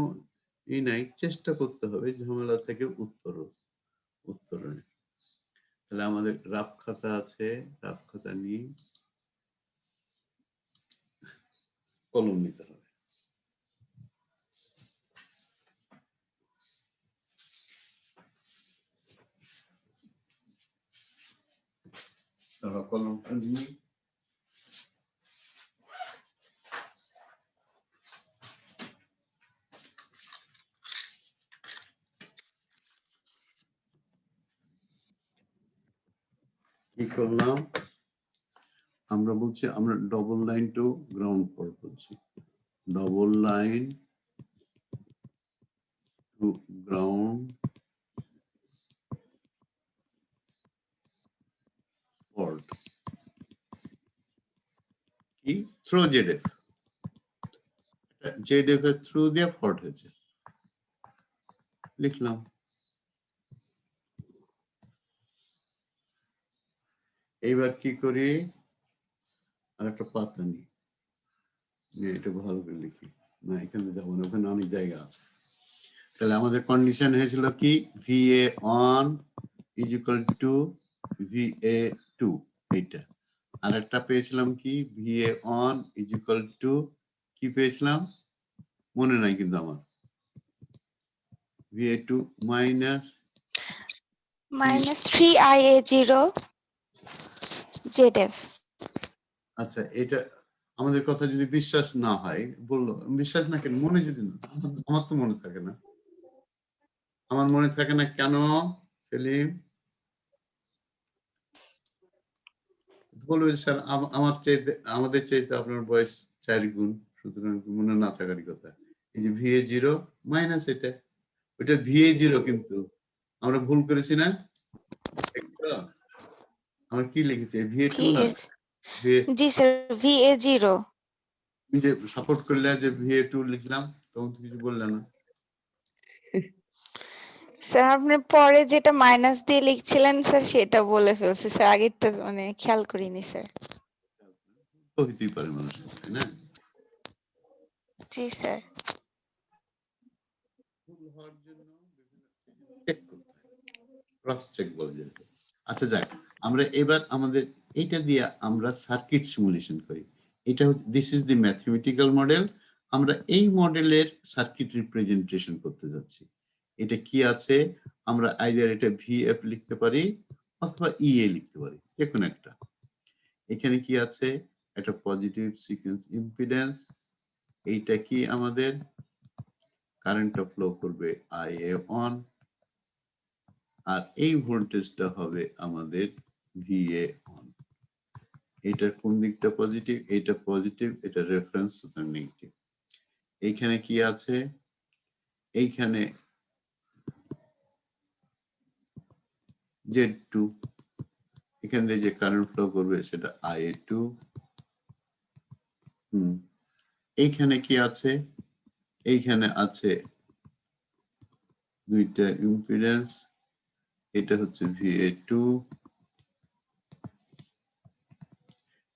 নাই, চেষ্টা করতে হবে ঝামেলা থেকে উত্তর। তাহলে আমাদের রাফ খাতা আছে, রাফ খাতা নিয়ে কলম নিতে হবে। কলমটা নিয়ে কি করলাম, আমরা বলছি আমরা double line to ground fault বলছি, double line to ground fault কি থ্রু ZF, ZF এর থ্রু দিয়ে ফল্ট হয়েছে, লিখলাম। এইবার কি করি, আর একটা পাতা নিই, এটা ভালো করে লিখি, না এখানে যাবো না, ওখানে অনেক জায়গা আছে। তাহলে আমাদের কন্ডিশন হয়েছিল কি, VA1 is equal two VA2, এইটা। আর একটা পেয়েছিলাম কি, VA1 ইজ ইকুয়াল টু কি পেয়েছিলাম, মনে নাই কিন্তু আমার, VA2 minus minus 3IA0 ZF। আচ্ছা, এটা আমাদের কথা যদি বিশ্বাস না হয়, বললো বিশ্বাস না কেন, মনে যদি না, আমার তো মনে থাকে না, আমার মনে থাকে না কেন সেলিম? বলবে স্যার আমার চাইতে, আমাদের চাইতে আপনার বয়স 4 গুণ, সুতরাং মনে না থাকারই কথা। এই যে VA0 মাইনাস এটা, ওইটা VA0 কিন্তু আমরা ভুল করেছি না? আমরা কি লিখেছি, VA2 না? জি স্যার, VA0। তুমি যে সাপোর্ট করলে যে VA2 লিখলাম, তখন তো কিছু বললে না। স্যার আপনি পরে যেটা মাইনাস দিয়ে লিখছিলেন স্যার সেটা বলে ফেলছি স্যার, আগেরটা মানে খেয়াল করিনি স্যার। তো হইতেই পারে মানুষের, তাই না? জি স্যার। ভুল হওয়ার জন্য চেক করতে হয়, ক্রস চেক বলে যেটা। আচ্ছা যাক, আমরা এবার আমাদের এইটা দিয়ে আমরা সার্কিট সিমুলেশন করি। এটা হচ্ছে, this is the mathematical model. আমরা এই মডেলের সার্কিট রিপ্রেজেন্টেশন করতে যাচ্ছি। এটা কি আছে, আমরা আইদার এটা VF লিখতে পারি অথবা EA লিখতে পারি, যে কোনো একটা। এখানে কি আছে, একটা পজিটিভ সিকোয়েন্স ইম্পিডেন্স, এইটা কি আমাদের কারেন্টটা ফ্লো করবে IA1, আর এই ভোল্টেজটা হবে আমাদের VA1। এটার কোন দিকটা পজিটিভ, এটা পজিটিভ, এটা রেফারেন্স, সুতরাং নেগেটিভ। এইখানে কি আছে, এইখানে Z2, এখান দিয়ে যে কারেন্ট ফ্লো করবে সেটা IA2। এইখানে কি আছে, এইখানে আছে দুইটা ইম্পিডেন্স, এটা হচ্ছে VA2,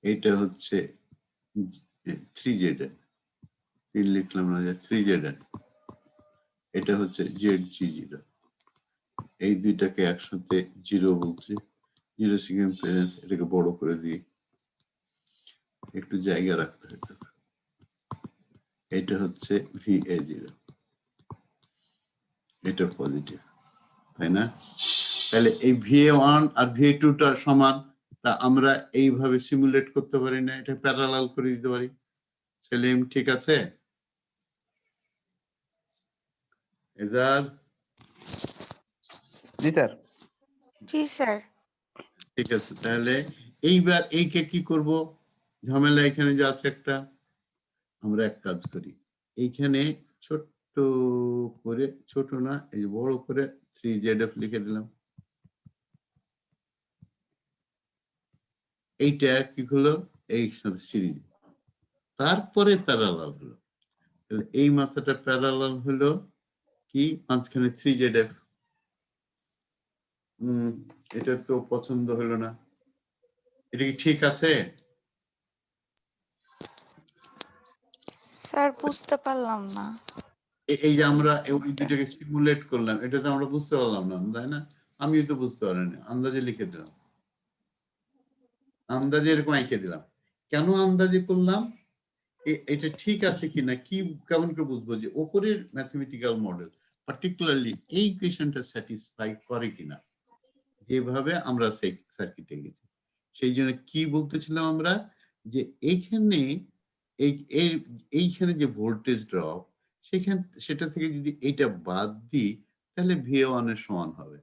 এটা হচ্ছে 3ZN, লিখলাম না যে 3ZN, এটা হচ্ছে ZG0। এই দুইটাকে একসাথে 0 বলছি, 0 সিগনিফিকেন্স, এটাকে বড় করে দিই, একটু জায়গা রাখতে হতো। এটা হচ্ছে VA0, এটা পজিটিভ, তাই না? তাহলে এই VA1 আর VA2 টা সমান, তা আমরা এইভাবে সিমুলেট করতে পারি না, এটা প্যারালাল করে দিতে পারি। সেলিম ঠিক আছে? এজাজ জি স্যার। জি স্যার। ঠিক আছে, তাহলে এইবার এইকে কি করব? ঝামেলা এখানে যে আছে একটা, আমরা এক কাজ করি, এইখানে ছোট্ট করে, ছোট না এই বড় করে 3ZF লিখে দিলাম। এইটা কি হলো? এই সাথে সিরিজ, তারপরে প্যারালাল হলো। তাহলে এই মাথাটা প্যারালাল হলো কি? মাঝখানে 3ZF। এটা তো পছন্দ হলো না, এটা কি ঠিক আছে? স্যার বুঝতে পারলাম না। এই যে আমরা ওই দুটাকে সিমুলেট করলাম, এটা তো আমরা বুঝতে পারলাম না, তাই না? আমিও তো বুঝতে পারিনি, আন্দাজে লিখে দিলাম, আন্দাজে এরকম এঁকে দিলাম। কেন আন্দাজে করলাম? এটা ঠিক আছে কিনা, কি কেমন করে বুঝবো যে ওপরের ম্যাথমেটিক্যাল মডেল পার্টিকুলারলি এই ইকুয়েশনটা স্যাটিসফাই করে কিনা, যেভাবে আমরা সেই সার্কিটে গেছি। সেই জন্য কি বলতেছিলাম আমরা, যে এইখানে এইখানে যে ভোল্টেজ ড্রপ, সেটা থেকে যদি এইটা বাদ দিই, তাহলে VA1 এর সমান হবে।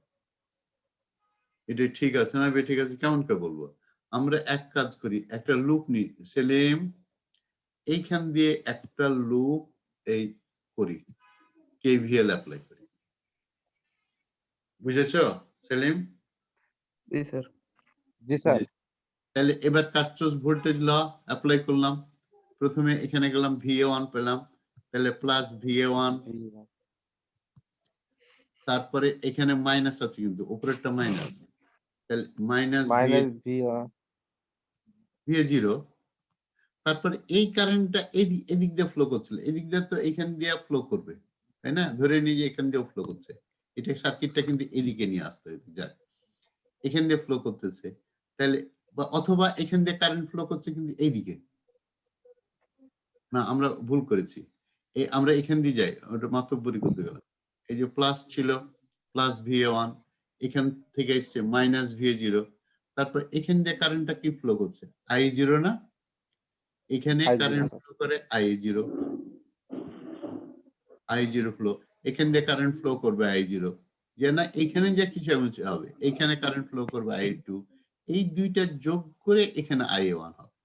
এটা ঠিক আছে না? ঠিক আছে, কেমন করে বলবো? আমরা এক কাজ করি, একটা লুপ নিই। সেলিম, এইখান দিয়ে একটা লুপ এই করি, KVL অ্যাপ্লাই করি। বুঝেছো সেলিম? জি স্যার। জি স্যার। তাহলে এবার কার্চস ভোল্টেজ ল অ্যাপ্লাই করলাম। প্রথমে এখানে গেলাম, VA1 পেলাম, তাহলে প্লাস VA1, তারপরে এখানে মাইনাস আছে কিন্তু উপরেরটা মাইনাস, তাহলে মাইনাস VA0। তারপরে এই কারেন্টটা এদিক দিয়ে ফ্লো করছিল, এদিক দিয়ে তো এখান দিয়ে ফ্লো করবে, তাই না? ধরে নিয়ে যে এখান দিয়ে ফ্লো করছে, এটা সার্কিটটা কিন্তু এদিকে নিয়ে আসতে হইতো, যাক এখান দিয়ে ফ্লো করতেছে, তাহলে অথবা এখান দিয়ে কারেন্ট ফ্লো করছে কিন্তু এইদিকে না, আমরা ভুল করেছি। আমরা এখান দিয়ে যাই, ওটা মাতব্বরি করতে গেলাম। এই যে প্লাস ছিল, প্লাস VA1, এখান থেকে এসছে মাইনাস VA0, তারপর এখান দিয়ে কারেন্টটা কি ফ্লো করছে? I0 না? এখানে কারেন্ট ফ্লো করে I0 ফ্লো, এখান দিয়ে কারেন্ট ফ্লো করবে I0, যে না এখানে যে কিছু হবে, এখানে কারেন্ট ফ্লো করবে I2, এই দুইটা যোগ করে এখানে IA1 হবে।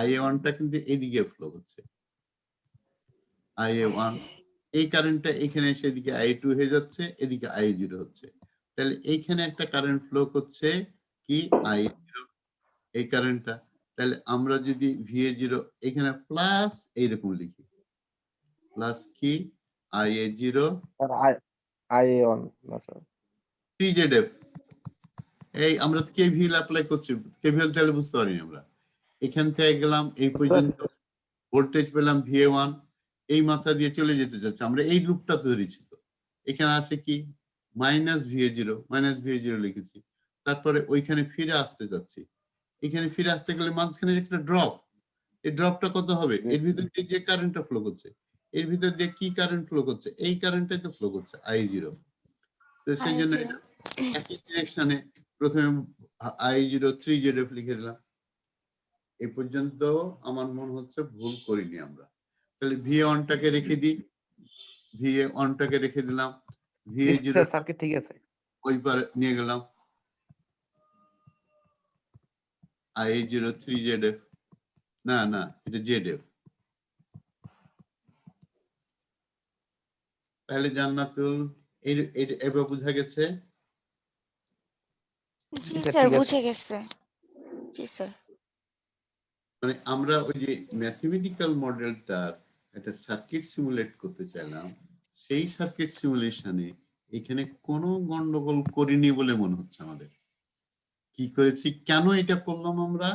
IA1টা কিন্তু এদিকে ফ্লো হচ্ছে, IA1, এই কারেন্টটা এখানে এসে এদিকে I2 হয়ে যাচ্ছে, এদিকে I0 হচ্ছে, তাহলে এইখানে একটা কারেন্ট ফ্লো করছে কি I0, এই কারেন্টটা। তাহলে আমরা যদি VA0 এখানে প্লাস এইরকম লিখি, প্লাস কি IA0 IA1 না স্যার। 3ZF, এই আমরা তো KVL অ্যাপ্লাই করছি, KVL তাহলে বুঝতে পারিনি আমরা। এখান থেকে গেলাম এই পর্যন্ত, ভোল্টেজ পেলাম VA1, এই মাথা দিয়ে চলে যেতে চাচ্ছে, আমরা এই লুপটা ধরেছি। তো এখানে আছে কি মাইনাস VA0 লিখেছি, তারপরে ওইখানে ফিরে আসতে যাচ্ছি, এখানে ফিরে আসতে গেলে মাঝখানে একটা ড্রপ, এই ড্রপটা কত হবে? এর ভিতর দিয়ে যে কারেন্টটা ফ্লো করছে, এর ভিতর দিয়ে কি কারেন্ট ফ্লো করছে? এই কারেন্টটাই তো ফ্লো করছে, I0। তো সেই জন্য এটা একই ডিরেকশনে, প্রথমে I0 3ZF লিখে দিলাম। এই পর্যন্ত আমার মনে হচ্ছে ভুল করিনি আমরা। তাহলে VA1টাকে রেখে দিই, VA1টাকে রেখে দিলাম, VA0 সার্কিট ঠিক আছে। ওই পারে নিয়ে গেলাম, I0 3ZF, না না এটা ZF। তাহলে জান্নাতুল, এবার বোঝা গেছে? জি স্যার বুঝে গেছে। জি স্যার। মানে আমরা ওই যে ম্যাথমেটিক্যাল মডেলটার একটা সার্কিট সিমুলেট করতে চাইলাম, সেই সার্কিট সিমুলেশনে এখানে কোনো গন্ডগোল করিনি বলে মনে হচ্ছে আমাদের। কি করেছি, কেন এটা করলাম, আমরা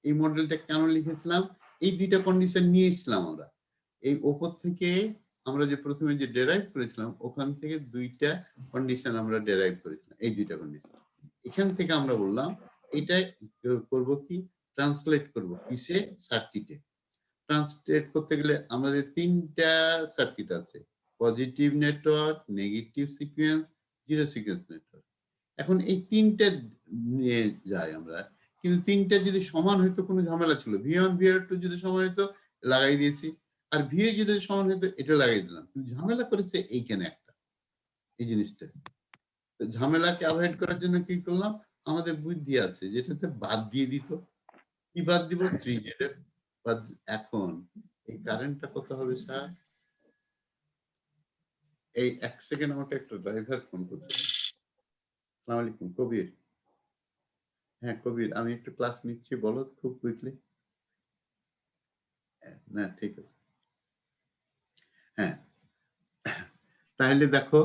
এই মডেলটা কেন লিখেছিলাম, এই দুইটা কন্ডিশন নিয়েছিলাম আমরা। এই ওপর থেকে আমরা যে প্রথমে যে ডেরাইভ করেছিলাম, ওখান থেকে দুইটা কন্ডিশন আমরা ডেরাইভ করেছিলাম, এই দুইটা কন্ডিশন। এখান থেকে আমরা বললাম এটা করব কি, ট্রান্সলেট করব কিসে, সার্কিটে। ট্রান্সলেট করতে গেলে আমাদের তিনটা সার্কিট আছে, positive network, negative sequence, zero sequence network. এখন এই তিনটা নিয়ে যাই আমরা, কিন্তু তিনটা যদি সমান হইতো কোনো ঝামেলা ছিল, V1 V2 যদি সমান হইতো লাগাই দিয়েছি, আর VA যদি সমান হইতো এটা লাগাই দিলাম। কিন্তু ঝামেলা করেছে এইখানে একটা, এই জিনিসটা। তো ঝামেলাকে অ্যাভয়েড করার জন্য কি করলাম, আমাদের বুদ্ধি আছে যেটাতে বাদ দিয়ে দিত। কি বাদ দিব, 3ZF বাদ। এখন এই কারেন্টটা কত হবে স্যার? এই 1 সেকেন্ড আমাকে একটা ড্রাইভার ফোন করছে। আসসালামু আলাইকুম কবির। হ্যাঁ কবির, আমি একটু ক্লাস নিচ্ছি, বলো খুব কুইকলি। না ঠিক আছে। হ্যাঁ, তাহলে দেখো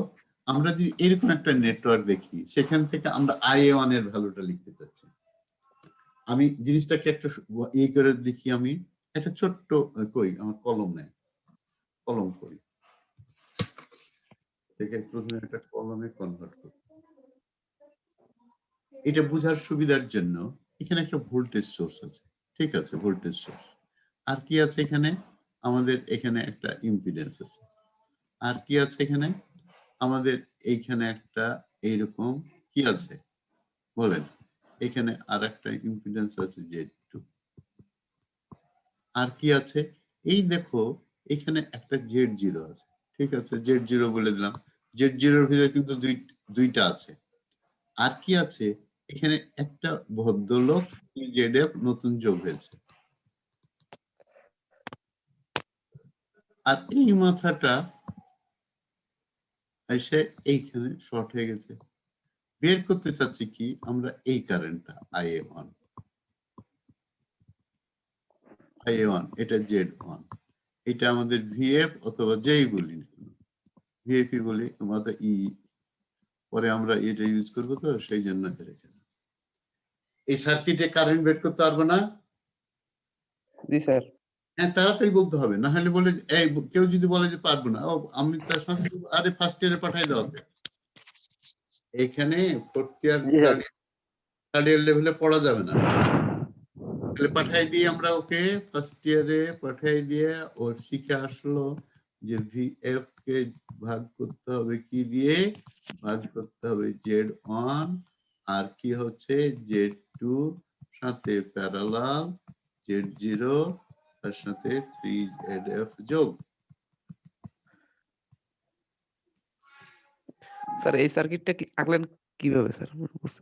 আমরা যদি এরকম একটা নেটওয়ার্ক দেখি, সেখান থেকে আমরা IA1 এর ভ্যালুটা লিখতে চাচ্ছি। আমি জিনিসটাকে একটা ইয়ে করে লিখি, আমি একটা ছোট্ট কই, আমার কলম নেই, কলম করি, প্রথমে একটা কলমে কনভার্ট করি। এটা বোঝার সুবিধার জন্য এখানে একটা ভোল্টেজ সোর্স আছে, ঠিক আছে, ভোল্টেজ সোর্স। আর কি আছে এখানে, আমাদের এখানে একটা ইম্পিডেন্স আছে। আর কি আছে এখানে, আমাদের এইখানে একটা এইরকম কি আছে বলেন, এখানে আর একটা ইম্পিডেন্স আছে Z2। আর কি আছে, এই দেখো এখানে একটা Z0 আছে, ঠিক আছে, Z0 বলে দিলাম। Z0 এর ভিতরে কিন্তু দুইটা আছে। আর কি আছে, এখানে একটা ভদ্রলোক ZF নতুন যোগ হয়েছে। আর এই মাথাটা এসে এইখানে শর্ট হয়ে গেছে। বের করতে চাচ্ছি কি আমরা, এই কারেন্টটা IA1, এটা Z1, এটা আমাদের VF অথবা যেই বলি, VAP বলি, আমাদের পরে আমরা এটা ইউজ করবো, তো সেই জন্য রেখে এই সার্কিটে কারেন্ট বের করতে পারবো না। জি স্যার। হ্যাঁ তাড়াতাড়ি বলতে হবে, না হলে বলে এই কেউ যদি বলে যে পারবো না, ও আমি তার সাথে আরে ফার্স্ট ইয়ারে পাঠাই দেওয়া হবে। এখানে ফোর্থ ইয়ার থার্ড ইয়ার লেভেলে পড়া যাবে না, তাহলে পাঠাই দিয়ে আমরা ওকে ফার্স্ট ইয়ারে পাঠাই দিয়ে ওর শিখে আসলো যে VF কে ভাগ করতে হবে কি দিয়ে, ভাগ করতে হবে Z1, আর কি হচ্ছে Z2 সাথে প্যারালাল Z0, তার সাথে 3ZF যোগ। স্যার এই সার্কিটটা কি আঁকলেন কিভাবে স্যার,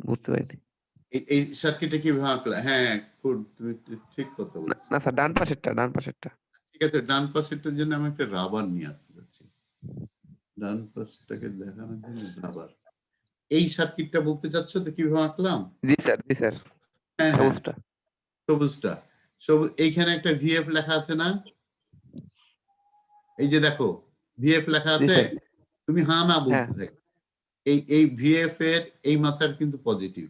বুঝতে পারিনি। এই সার্কিটে কিভাবে আঁকলা? হ্যাঁ তুমি ঠিক কথা বলছো। না স্যার, ডান পাশেরটা। ঠিক আছে, ডান পাশেরটার জন্য আমি একটা রাবার নিয়ে আসতে চাচ্ছি, ডান পাশটাকে দেখানোর জন্য রাবার। এই সার্কিটটা বলতে চাচ্ছ তো কিভাবে আঁকলাম? জি স্যার। হ্যাঁ সবুজটা। সবুজটা, সবুজ। এইখানে একটা VF লেখা আছে না, এই যে দেখো VF লেখা জি আছে, স্যার। তুমি হ্যাঁ না বলতে হ্যাঁ। থাকো। এই VF এর এই মাথার কিন্তু পজিটিভ,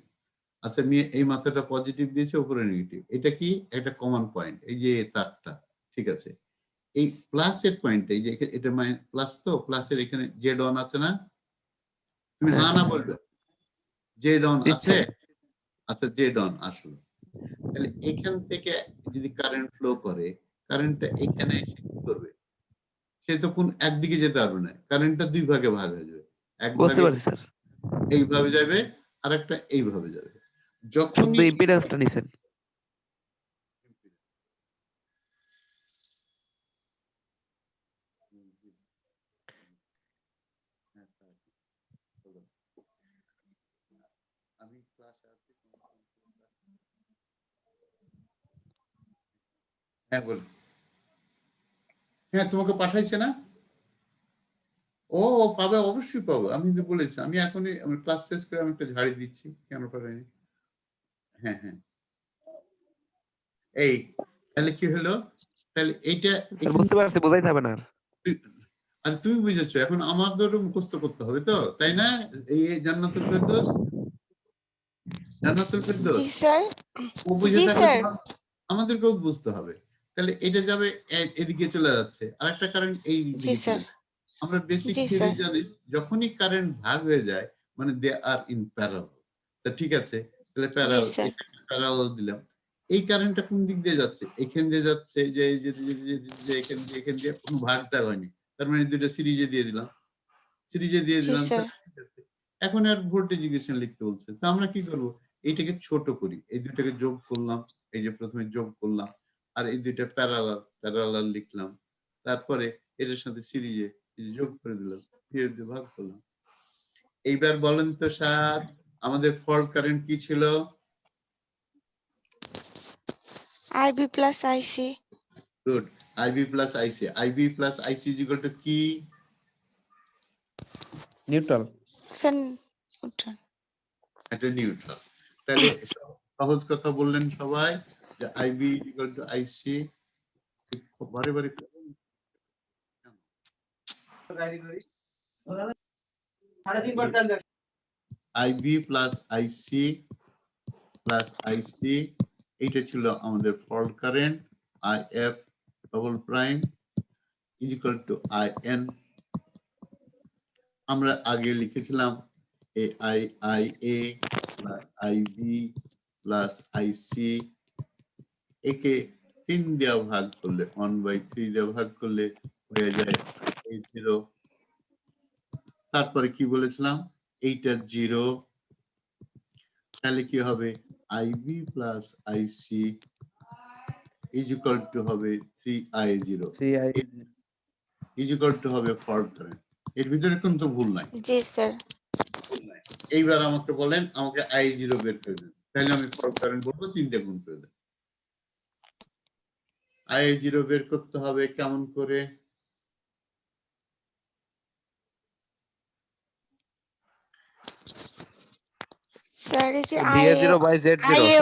আচ্ছা এই মাথাটা পজিটিভ দিয়েছে, উপরে নেগেটিভ, এটা কি একটা কমন পয়েন্ট, এই যে তারটা, ঠিক আছে। এই প্লাসের পয়েন্ট, এই যে এটা প্লাস, তো প্লাসের এখানে Z1 আছে না, তুমি হ্যাঁ না বলবে, Z1 আছে, আচ্ছা Z1 আসলো। তাহলে এখান থেকে যদি কারেন্ট ফ্লো করে, কারেন্টটা এখানে এসে কি করবে, সে তো কোন একদিকে যেতে পারবে না, কারেন্টটা দুই ভাগে ভাগ হয়ে যাবে, এক বুঝতে ভাগে পারছি স্যার। এইভাবে যাবে, আর একটা এইভাবে যাবে। শুধু যখনই ইম্পিডেন্সটা নিছেন। আমি ক্লাসে আছি, হ্যাঁ বল। হ্যাঁ তোমাকে পাঠাইছে না, ও পাবে, অবশ্যই পাবো, আমি তো বলেছি, আমি এখনই ক্লাস শেষ করে আমি একটা ঝাড়ি দিচ্ছি, কেন পাঠাইনি। হ্যাঁ এই তাহলে কি হলো, তাহলে এইটা স্যার বুঝতে পারছি, বোঝাইতে হবে না আর। আর তুমি বুঝেছো, এখন আমাদেরও মুখস্থ করতে হবে তো, তাই না? এই জান্নাতুল ফেরদৌস, জান্নাতুল ফেরদৌস জি স্যার। ও বুঝে জি থাকলে স্যার। তো আমাদেরকেও বুঝতে হবে। তাহলে এটা যাবে এদিকে চলে যাচ্ছে, আরেকটা কারেন্ট এই জি দিকে স্যার। চলে যাচ্ছে। আমরা বেসিক জি থিওরি স্যার। জানি, যখনই কারেন্ট ভাগ হয়ে যায় মানে দে আর ইন প্যারালাল। তা ঠিক আছে, তাহলে জি স্যার। প্যারালাল দিলাম। এই কারেন্টটা কোন দিক দিয়ে যাচ্ছে? এখান দিয়ে যাচ্ছে, যে এই যে এখান দিয়ে কোনো ভাগটা হয়নি, তার মানে দুটো সিরিজে দিয়ে দিলাম, সিরিজে দিয়ে জি দিলাম। স্যার। ঠিক আছে, এখন আর ভোল্টেজ ইকুয়েশন লিখতে বলছে, তো আমরা কি করব? এইটাকে ছোট করি, এই দুটাকে যোগ করলাম, এই যে প্রথমে যোগ করলাম, আর এই দুইটা প্যারালাল লিখলাম, তারপরে এটার সাথে সিরিজে যোগ করে দিলাম, দিয়ে দিয়ে ভাগ করলাম। এইবার বলেন তো স্যার, আমাদের ফল্ট কারেন্ট কি ছিল? IB plus IC. Good, IB plus IC. IB plus IC is equal to কি? নিউট্রাল। স্যার উঠান। এটা নিউট্রাল। তাহলে সহজ কথা বললেন সবাই যে আইবি ইকুয়াল টু আইসি। বারে বারে IB plus IC plus IC, এইটা ছিল আমাদের fault current. IF double prime is equal to IN. আমরা আগে লিখেছিলাম A I I A plus IB plus IC, একে 3 দেওয়া ভাগ করলে 1/3 দেওয়া ভাগ করলে হয়ে যায় IA0। তারপরে কি বলেছিলাম? এইটা 0, তাহলে কি হবে? IB plus IC is equal to হবে 3I0 3I is equal to হবে ফল্ট কারেন্ট। এর ভিতরে কিন্তু ভুল নাই। জি স্যার। এইবার আমাকে বলেন, আমাকে I0 বের করে দেন, তাহলে আমি ফল্ট কারেন্ট বলবো 3 দিয়ে গুণ করে দেন। I0 বের করতে হবে কেমন করে? স্যার এই যে VA0 by Z0 আইএ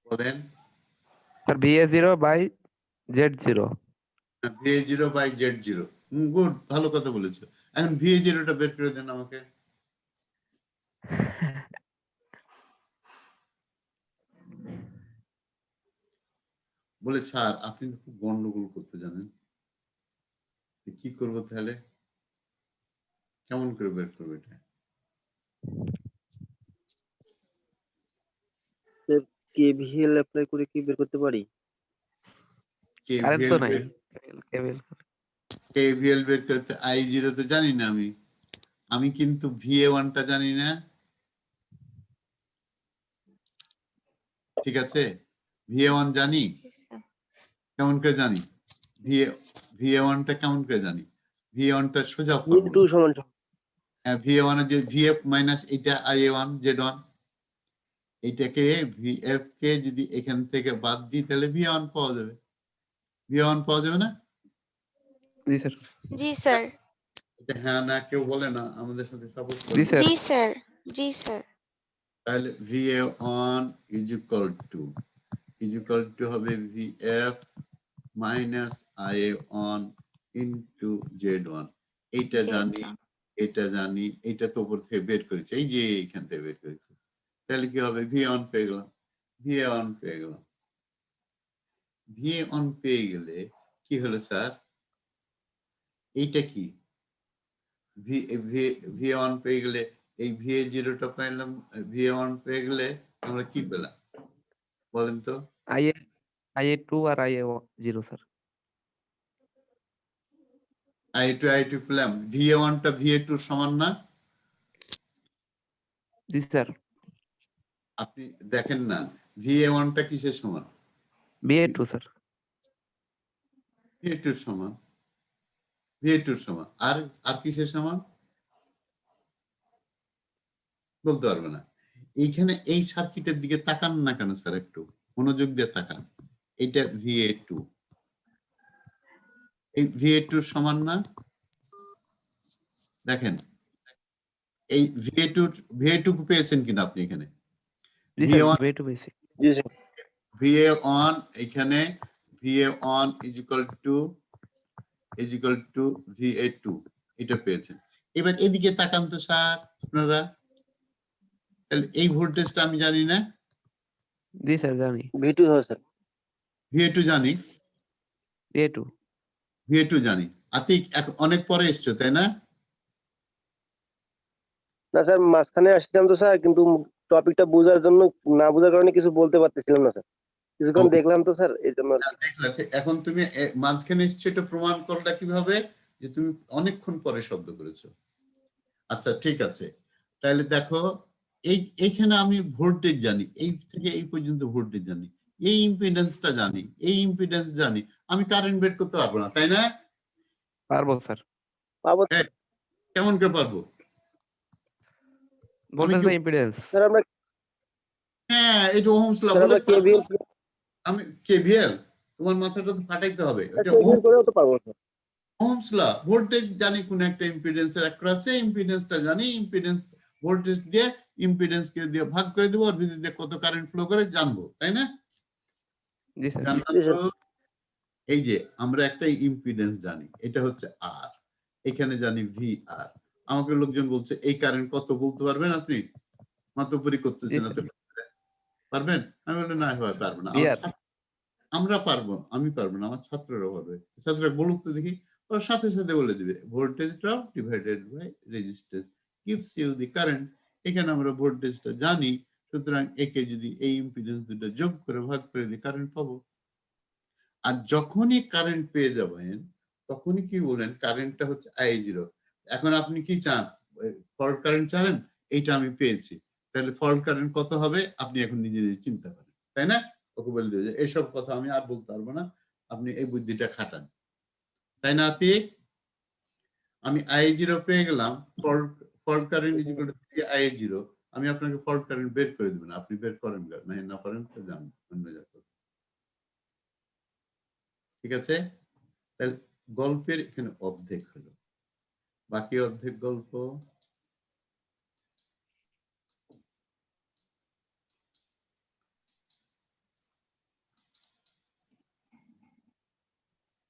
বলেন। Sir VA0 by Z0। VA0 by Z0। Good, ভালো কথা বলেছো। এখন VA0 টা বের করে দেন আমাকে। বলে স্যার আপনি তো খুব গন্ডগোল করতে জানেন, কি করব তাহলে? কেমন করে বের করবো এটা? কেভিএল অ্যাপ্লাই করে কি বের করতে পারি? কারেন্ট তো নাই। KVL বের করতে I0 তো জানি না আমি, আমি কিন্তু VA1 টা জানি না। ঠিক আছে, VA1 জানি, কেমন করে জানি? VA1 টা কেমন করে জানি? VA1 টা সোজা VA2 ফর্মুলা। সমান হ্যাঁ, VA1 এর যে VF মাইনাস এটা IA1 Z1, এইটাকে VF কে যদি এখান থেকে বাদ দিই তাহলে VA1 পাওয়া যাবে। VA1 পাওয়া যাবে না? জি স্যার। জি স্যার। এটা হ্যাঁ না কেউ বলে না, আমাদের সাথে সাপোর্ট জি করে। স্যার। জি স্যার। জি স্যার। তাহলে VA1 ইজ ইকুয়াল টু হবে VF minus IA1 into Z1। এইটা জানি, এটা জানি, এটা তো উপর থেকে বের করেছি, এই যে এখান থেকে বের করেছি। তাহলে কি হবে? VA1 পেয়ে গেলাম, VA1 পেয়ে গেলাম। VA1 পেয়ে গেলে কি হলো স্যার? এইটা কি? VA1 পেয়ে গেলে এই VA0 টা পেলাম, VA1 পেয়ে গেলে আমরা কি পেলাম বলেন তো? IA2 আর IA0 স্যার। I2 পেলাম। VA1 টা VA2 সমান না? জি স্যার। আপনি দেখেন না, VA1 টা কিসের সমান? VA2 sir. VA2 সমান, VA2 সমান। আর কিসের সমান বলতে পারবে না। এইখানে এই সার্কিটের দিকে তাকান না কেন স্যার, একটু মনোযোগ দিয়ে তাকান। এটা VA2, এই VA2 সমান না? দেখেন এই VA2 পেয়েছেন কিনা আপনি এখানে? জি স্যার, VA1 VA2 বেশি। জি স্যার। VA1 এখানে VA1 is equal to VA2 এটা পেয়েছেন। এবার এদিকে তাকান তো স্যার আপনারা, তাহলে এই ভোল্টেজটা আমি জানি না, জি স্যার জানি। V2 হয় স্যার। VA2 জানি, A2 VA2 জানি। আতিক অনেক পরে এসছো তাই না? না স্যার, মাঝখানে আসছিলাম তো স্যার, কিন্তু টপিকটা বোঝার জন্য না বোঝার কারণে কিছু বলতে পারতেছিলাম না স্যার। কিছুক্ষণ ও। দেখলাম তো স্যার, এই জন্য আর কি। দেখলা, এখন তুমি মাঝখানে এসছো, এটা প্রমাণ করলা কিভাবে যে তুমি অনেকক্ষণ পরে শব্দ করেছো। আচ্ছা ঠিক আছে, তাহলে দেখো এইখানে আমি ভোল্টেজ জানি, এই থেকে এই পর্যন্ত ভোল্টেজ জানি, এই ইম্পিডেন্সটা জানি, এই ইম্পিডেন্স জানি, আমি কারেন্ট বের করতে পারবো না তাই না? পারবো স্যার। পাবো হ্যাঁ, কেমন করে পারবো? ভোল্টেজ বা ইম্পিডেন্স? স্যার। আমরা হ্যাঁ, এটা ওহমস ল স্যার বলে আমরা কেভিএল আমি কেভিএল, তোমার মাথাটা তো ফাটাইতে হবে। এটা করেও তো পাবো স্যার। ওহমস ল, ভোল্টেজ জানি কোন একটা ইম্পিডেন্সের অ্যাক্রসে, ইম্পিডেন্সটা জানি, ইম্পিডেন্স ভোল্টেজ দিয়ে ইম্পিডেন্সকে দিয়ে ভাগ করে দেবো, আর ভিতর দিয়ে কত কারেন্ট ফ্লো করে জানবো তাই না? জি স্যার। জানলাম তো। এই যে আমরা একটা ইম্পিডেন্স জানি, এটা হচ্ছে আর, এখানে জানি ভি আর। আমাকে লোকজন বলছে এই কারেন্ট কত বলতে পারবেন আপনি? মাতব্বরি করতেছেন না তো, পারবেন? আমি বললাম না হয় পারবো না। আমরা পারবো, আমি পারবো না, আমার ছাত্ররা পারবে। ছাত্ররা বলুক তো দেখি, ওরা সাথে সাথে বলে দিবে voltage drop divided by resistance gives you the current. এখানে আমরা ভোল্টেজটা জানি, সুতরাং একে যদি এই ইম্পিডেন্স দুটো যোগ করে ভাগ করে দিই কারেন্ট পাবো। আর যখনই কারেন্ট পেয়ে যাবেন তখনই কি বলেন, কারেন্টটা হচ্ছে I0। এখন আপনি কি চান, ফল্ট কারেন্ট চান? এইটা আমি পেয়েছি, তাহলে ফল্ট কারেন্ট কত হবে আপনি এখন নিজে নিজে চিন্তা করেন তাই না? ওকে বলে দেবে যে এইসব কথা আমি আর বলতে পারবো না, আপনি এই বুদ্ধিটা খাটান তাই না? আমি I0 পেয়ে গেলাম, fault current is equal two 3I0। আমি আপনাকে ফল্ট কারেন্ট বের করে দেব না, আপনি বের করেন না করেন তো জান অন্য জায়গা। ঠিক আছে, তাহলে গল্পের এখানে অর্ধেক হলো, বাকি অর্ধেক গল্প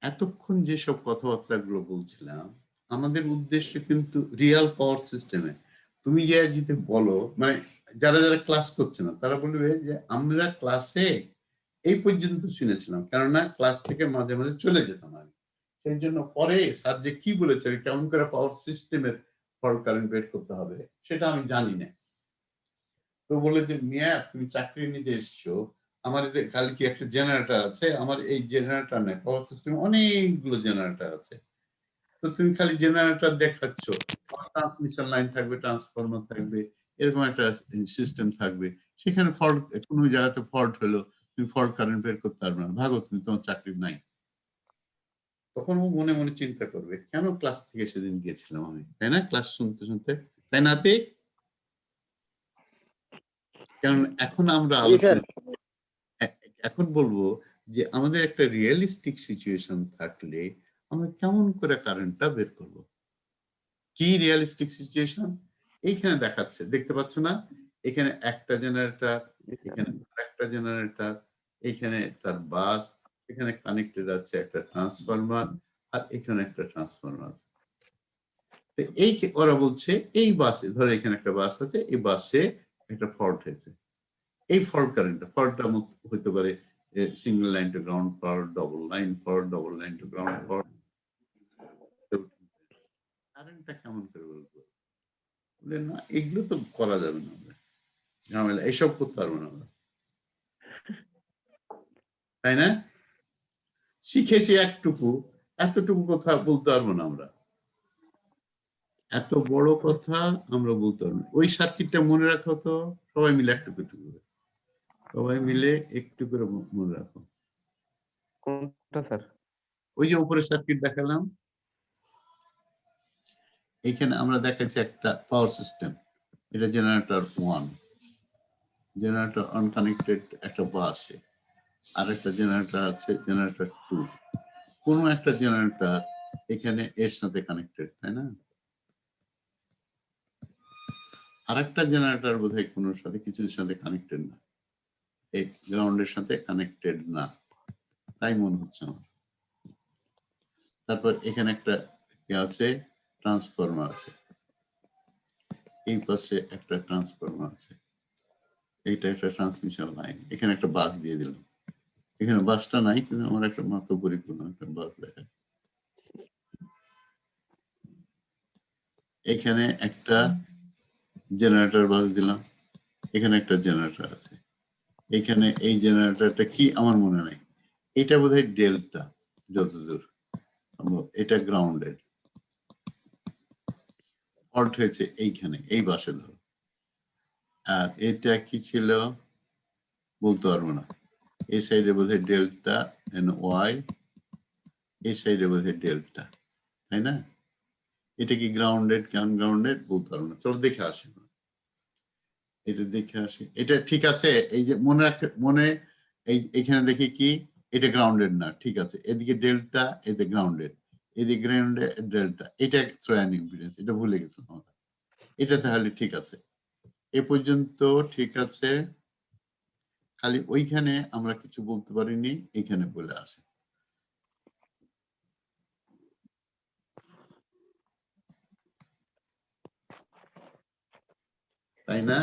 এতক্ষণ যেসব কথাবার্তা গুলো বলছিলাম, আমাদের উদ্দেশ্য কিন্তু রিয়াল পাওয়ার সিস্টেমে। তুমি যে যদি বলো, মানে যারা যারা ক্লাস করছে না তারা বলবে যে আমরা ক্লাসে এই পর্যন্ত শুনেছিলাম, কেননা ক্লাস থেকে মাঝে মাঝে চলে যেতাম আমি, সেই জন্য পরে স্যার যে কি বলেছে কেমন করে পাওয়ার সিস্টেমের ফল্ট কারেন্ট বের করতে হবে সেটা আমি জানি না। তো বলে যে মিয়া তুমি চাকরি নিতে এসছো, আমার এই যে কালকে একটা জেনারেটর আছে, আমার এই জেনারেটর নেই, পাওয়ার সিস্টেম অনেকগুলো জেনারেটর আছে, তো তুমি খালি জেনারেটর দেখাচ্ছ, ট্রান্সমিশন লাইন থাকবে, ট্রান্সফরমার থাকবে, এরকম একটা সিস্টেম থাকবে, সেখানে ফল্ট কোনো জায়গাতে ফল্ট হলো, তুমি ফল্ট কারেন্ট বের করতে পারবে না, ভাগো তুমি, তোমার চাকরি নাই। তখন ও মনে মনে চিন্তা করবে কেন ক্লাস থেকে সেদিন গিয়েছিলাম আমি, তাই না? ক্লাস শুনতে শুনতে, তাই না? কারণ এখন আমরা আলোচনা, এখন বলবো যে আমাদের একটা রিয়েলিস্টিক সিচুয়েশন থাকলে আমরা কেমন করে কারেন্টটা বের করব। কি রিয়েলিস্টিক সিচুয়েশন? এইখানে দেখাচ্ছে, দেখতে পাচ্ছ না? এখানে একটা জেনারেটর, এখানে একটা জেনারেটর, এখানে তার বাস, এখানে কানেক্টেড আছে একটা ট্রান্সফরমার, আর এখানে একটা ট্রান্সফরমার আছে। তো এই ওরা বলছে এই বাসে, ধরো এখানে একটা বাস আছে, এই বাসে একটা ফল্ট হয়েছে, এই ফল্ট ফল্টটা হতে পারে single line to ground fault, double line to ground fault. কারেন্টটা কেমন করে বলবো? না এগুলো তো করা যাবে না, ঝামেলা, এসব করতে পারবো না আমরা, তাই না? শিখেছি একটুকু, এতটুকু কথা বলতে পারবো না আমরা, এত বড় কথা আমরা বলতে পারবো না। ওই সার্কিটটা মনে রাখো তো, সবাই মিলে একটু করে, সবাই মিলে একটু করে মনে রাখো। কোনটা স্যার? ওই যে উপরে সার্কিট দেখালাম, এখানে আমরা দেখাচ্ছি একটা পাওয়ার সিস্টেম, এটা জেনারেটর 1, জেনারেটর আনকানেক্টেড একটা বাসে, আর একটা জেনারেটর আছে জেনারেটর 2, কোনো একটা জেনারেটর এখানে এর সাথে কানেক্টেড, তাই না? আরেকটা জেনারেটর বোধহয় কোনোর সাথে কিছুর সাথে কানেক্টেড না, এই গ্রাউন্ডের সাথে কানেক্টেড না, তাই মনে হচ্ছে আমার। তারপর এখানে একটা কি আছে, ট্রান্সফরমার আছে, এই পাশে একটা ট্রান্সফরমার আছে, এইটা একটা ট্রান্সমিশন লাইন, এখানে একটা বাস দিয়ে দিলাম। এখানে বাসটা নাই, কিন্তু আমার একটা মাত্র পরিপূর্ণ একটা বাস দেখায়। এখানে একটা জেনারেটর বাস দিলাম, এখানে একটা জেনারেটর আছে, এখানে এই জেনারেটরটা কি আমার মনে নাই, এটা বোধহয় ডেল্টা যতদূর সম্ভব, এটা গ্রাউন্ডেড, ফল্ট হয়েছে এইখানে এই বাসে ধরো। আর এটা কি ছিল বলতে পারবো না, এই সাইডে বোধহয় ডেল্টা এন ওয়াই, এই সাইডে বোধহয় ডেল্টা, তাই না? এটা কি গ্রাউন্ডেড কি আনগ্রাউন্ডেড বলতে পারবো না, চলো দেখে আসি, এটা দেখে আসি। এটা ঠিক আছে, এই যে মনে এখানে দেখি কি এটা গ্রাউন্ডেড না, ঠিক আছে, এদিকে ডেল্টা, এতে গ্রাউন্ডেড, এদিকে গ্রাউন্ডেড ডেল্টা, এটা থ্রোয়ান ইম্পিডেন্স, এটা ভুলে গেছিলাম আমরা। এটা তাহলে ঠিক আছে, এ পর্যন্ত ঠিক আছে, খালি ওইখানে আমরা কিছু বলতে পারিনি, এখানে বলে আসে। তাই না?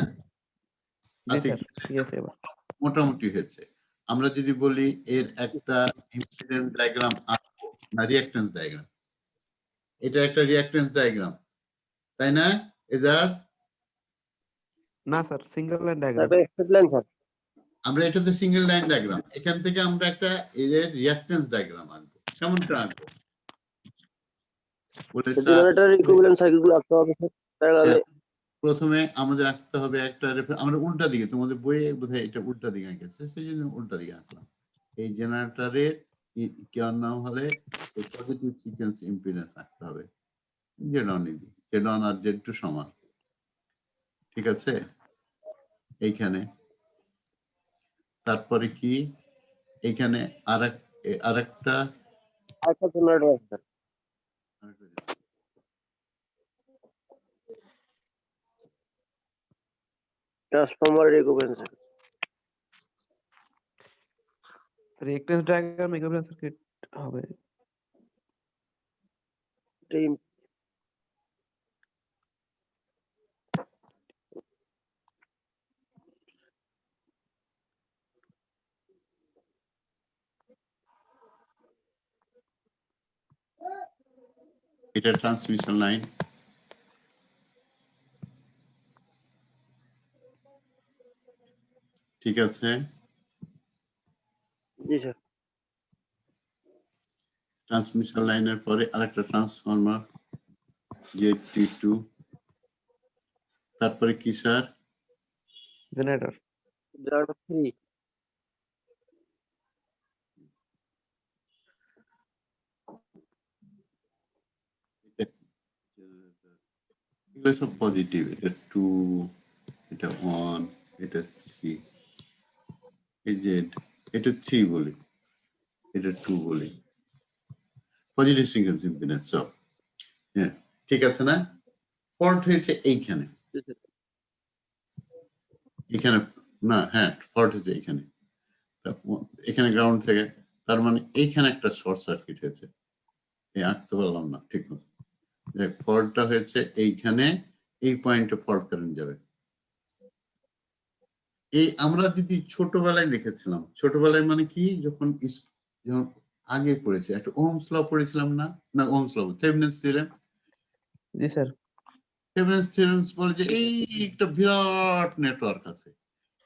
জি স্যার, ঠিক আছে এবার। মোটামুটি হয়েছে। আমরা যদি বলি এর একটা ইম্পিডেন্স ডায়াগ্রাম আঁকবো, না রিঅ্যাকট্যান্স ডায়াগ্রাম, এটা একটা রিঅ্যাকট্যান্স ডায়াগ্রাম, তাই না এজাজ? না স্যার, সিঙ্গেল লাইন ডায়াগ্রাম। তারপরে স্ট্রেট লাইন স্যার। আমরা এটাতে সিঙ্গেল লাইন ডায়াগ্রাম, এখান থেকে আমরা একটা এর রিঅ্যাকট্যান্স ডায়াগ্রাম আঁকবো। কেমন করে আঁকবো? বলে স্যার, জেনারেটর ইকুইভ্যালেন্ট সার্কিটগুলো আঁকতে হবে স্যার, তাহলে প্রথমে আমাদের আঁকতে হবে একটা আমরা উল্টা দিকে, তোমাদের বইয়ে বোধহয় এটা উল্টা দিকে আঁকেছে, সেই জন্য উল্টা দিকে আঁকলাম। এই জেনারেটরের কেয়ার নাম হলে পজিটিভ সিকোয়েন্স ইম্পিডেন্স আঁকতে হবে, Z1 আর Z2 সমান, ঠিক আছে? এইখানে তারপরে কি এইখানে আরেকটা জেনারেটর আছে স্যার, ট্রান্সফরমারের equivalent circuit. Reactance diagram equivalent circuit হবে। এটা ট্রান্সমিশন লাইন, ঠিক আছে? জি স্যার। ট্রান্সমিশন লাইনের পরে আরেকটা ট্রান্সফরমার Z2, তারপরে কি স্যার? জেনারেটর। জেনারেটর 3। এগুলো সব পজিটিভ, এটা 2, এটা 1, এটা 3, এই যে এটা 3 বলি, এটা 2 বলি, পজিটিভ সিকোয়েন্স ইম্পিডেন্স সব। হ্যাঁ, ঠিক আছে না? ফল্ট হয়েছে এইখানে, এখানে না, হ্যাঁ ফল্ট হয়েছে এইখানে, এখানে গ্রাউন্ড থেকে, তার মানে এইখানে একটা শর্ট সার্কিট হয়েছে, আঁকতে পারলাম না ঠিক মতো। ফল্টটা হয়েছে এইখানে, এই পয়েন্টে ফল্ট কারেন্ট যাবে। এই আমরা যদি ছোটবেলায় দেখেছিলাম, ছোটবেলায় মানে কি, যখন আগে পড়েছি একটা ওহমস ল পড়েছিলাম না, না ওহমস ল, থেভেনিনস থিওরেম। জি স্যার। থেভেনিনস থিওরেম বলে যে এই একটা বিরাট নেটওয়ার্ক আছে,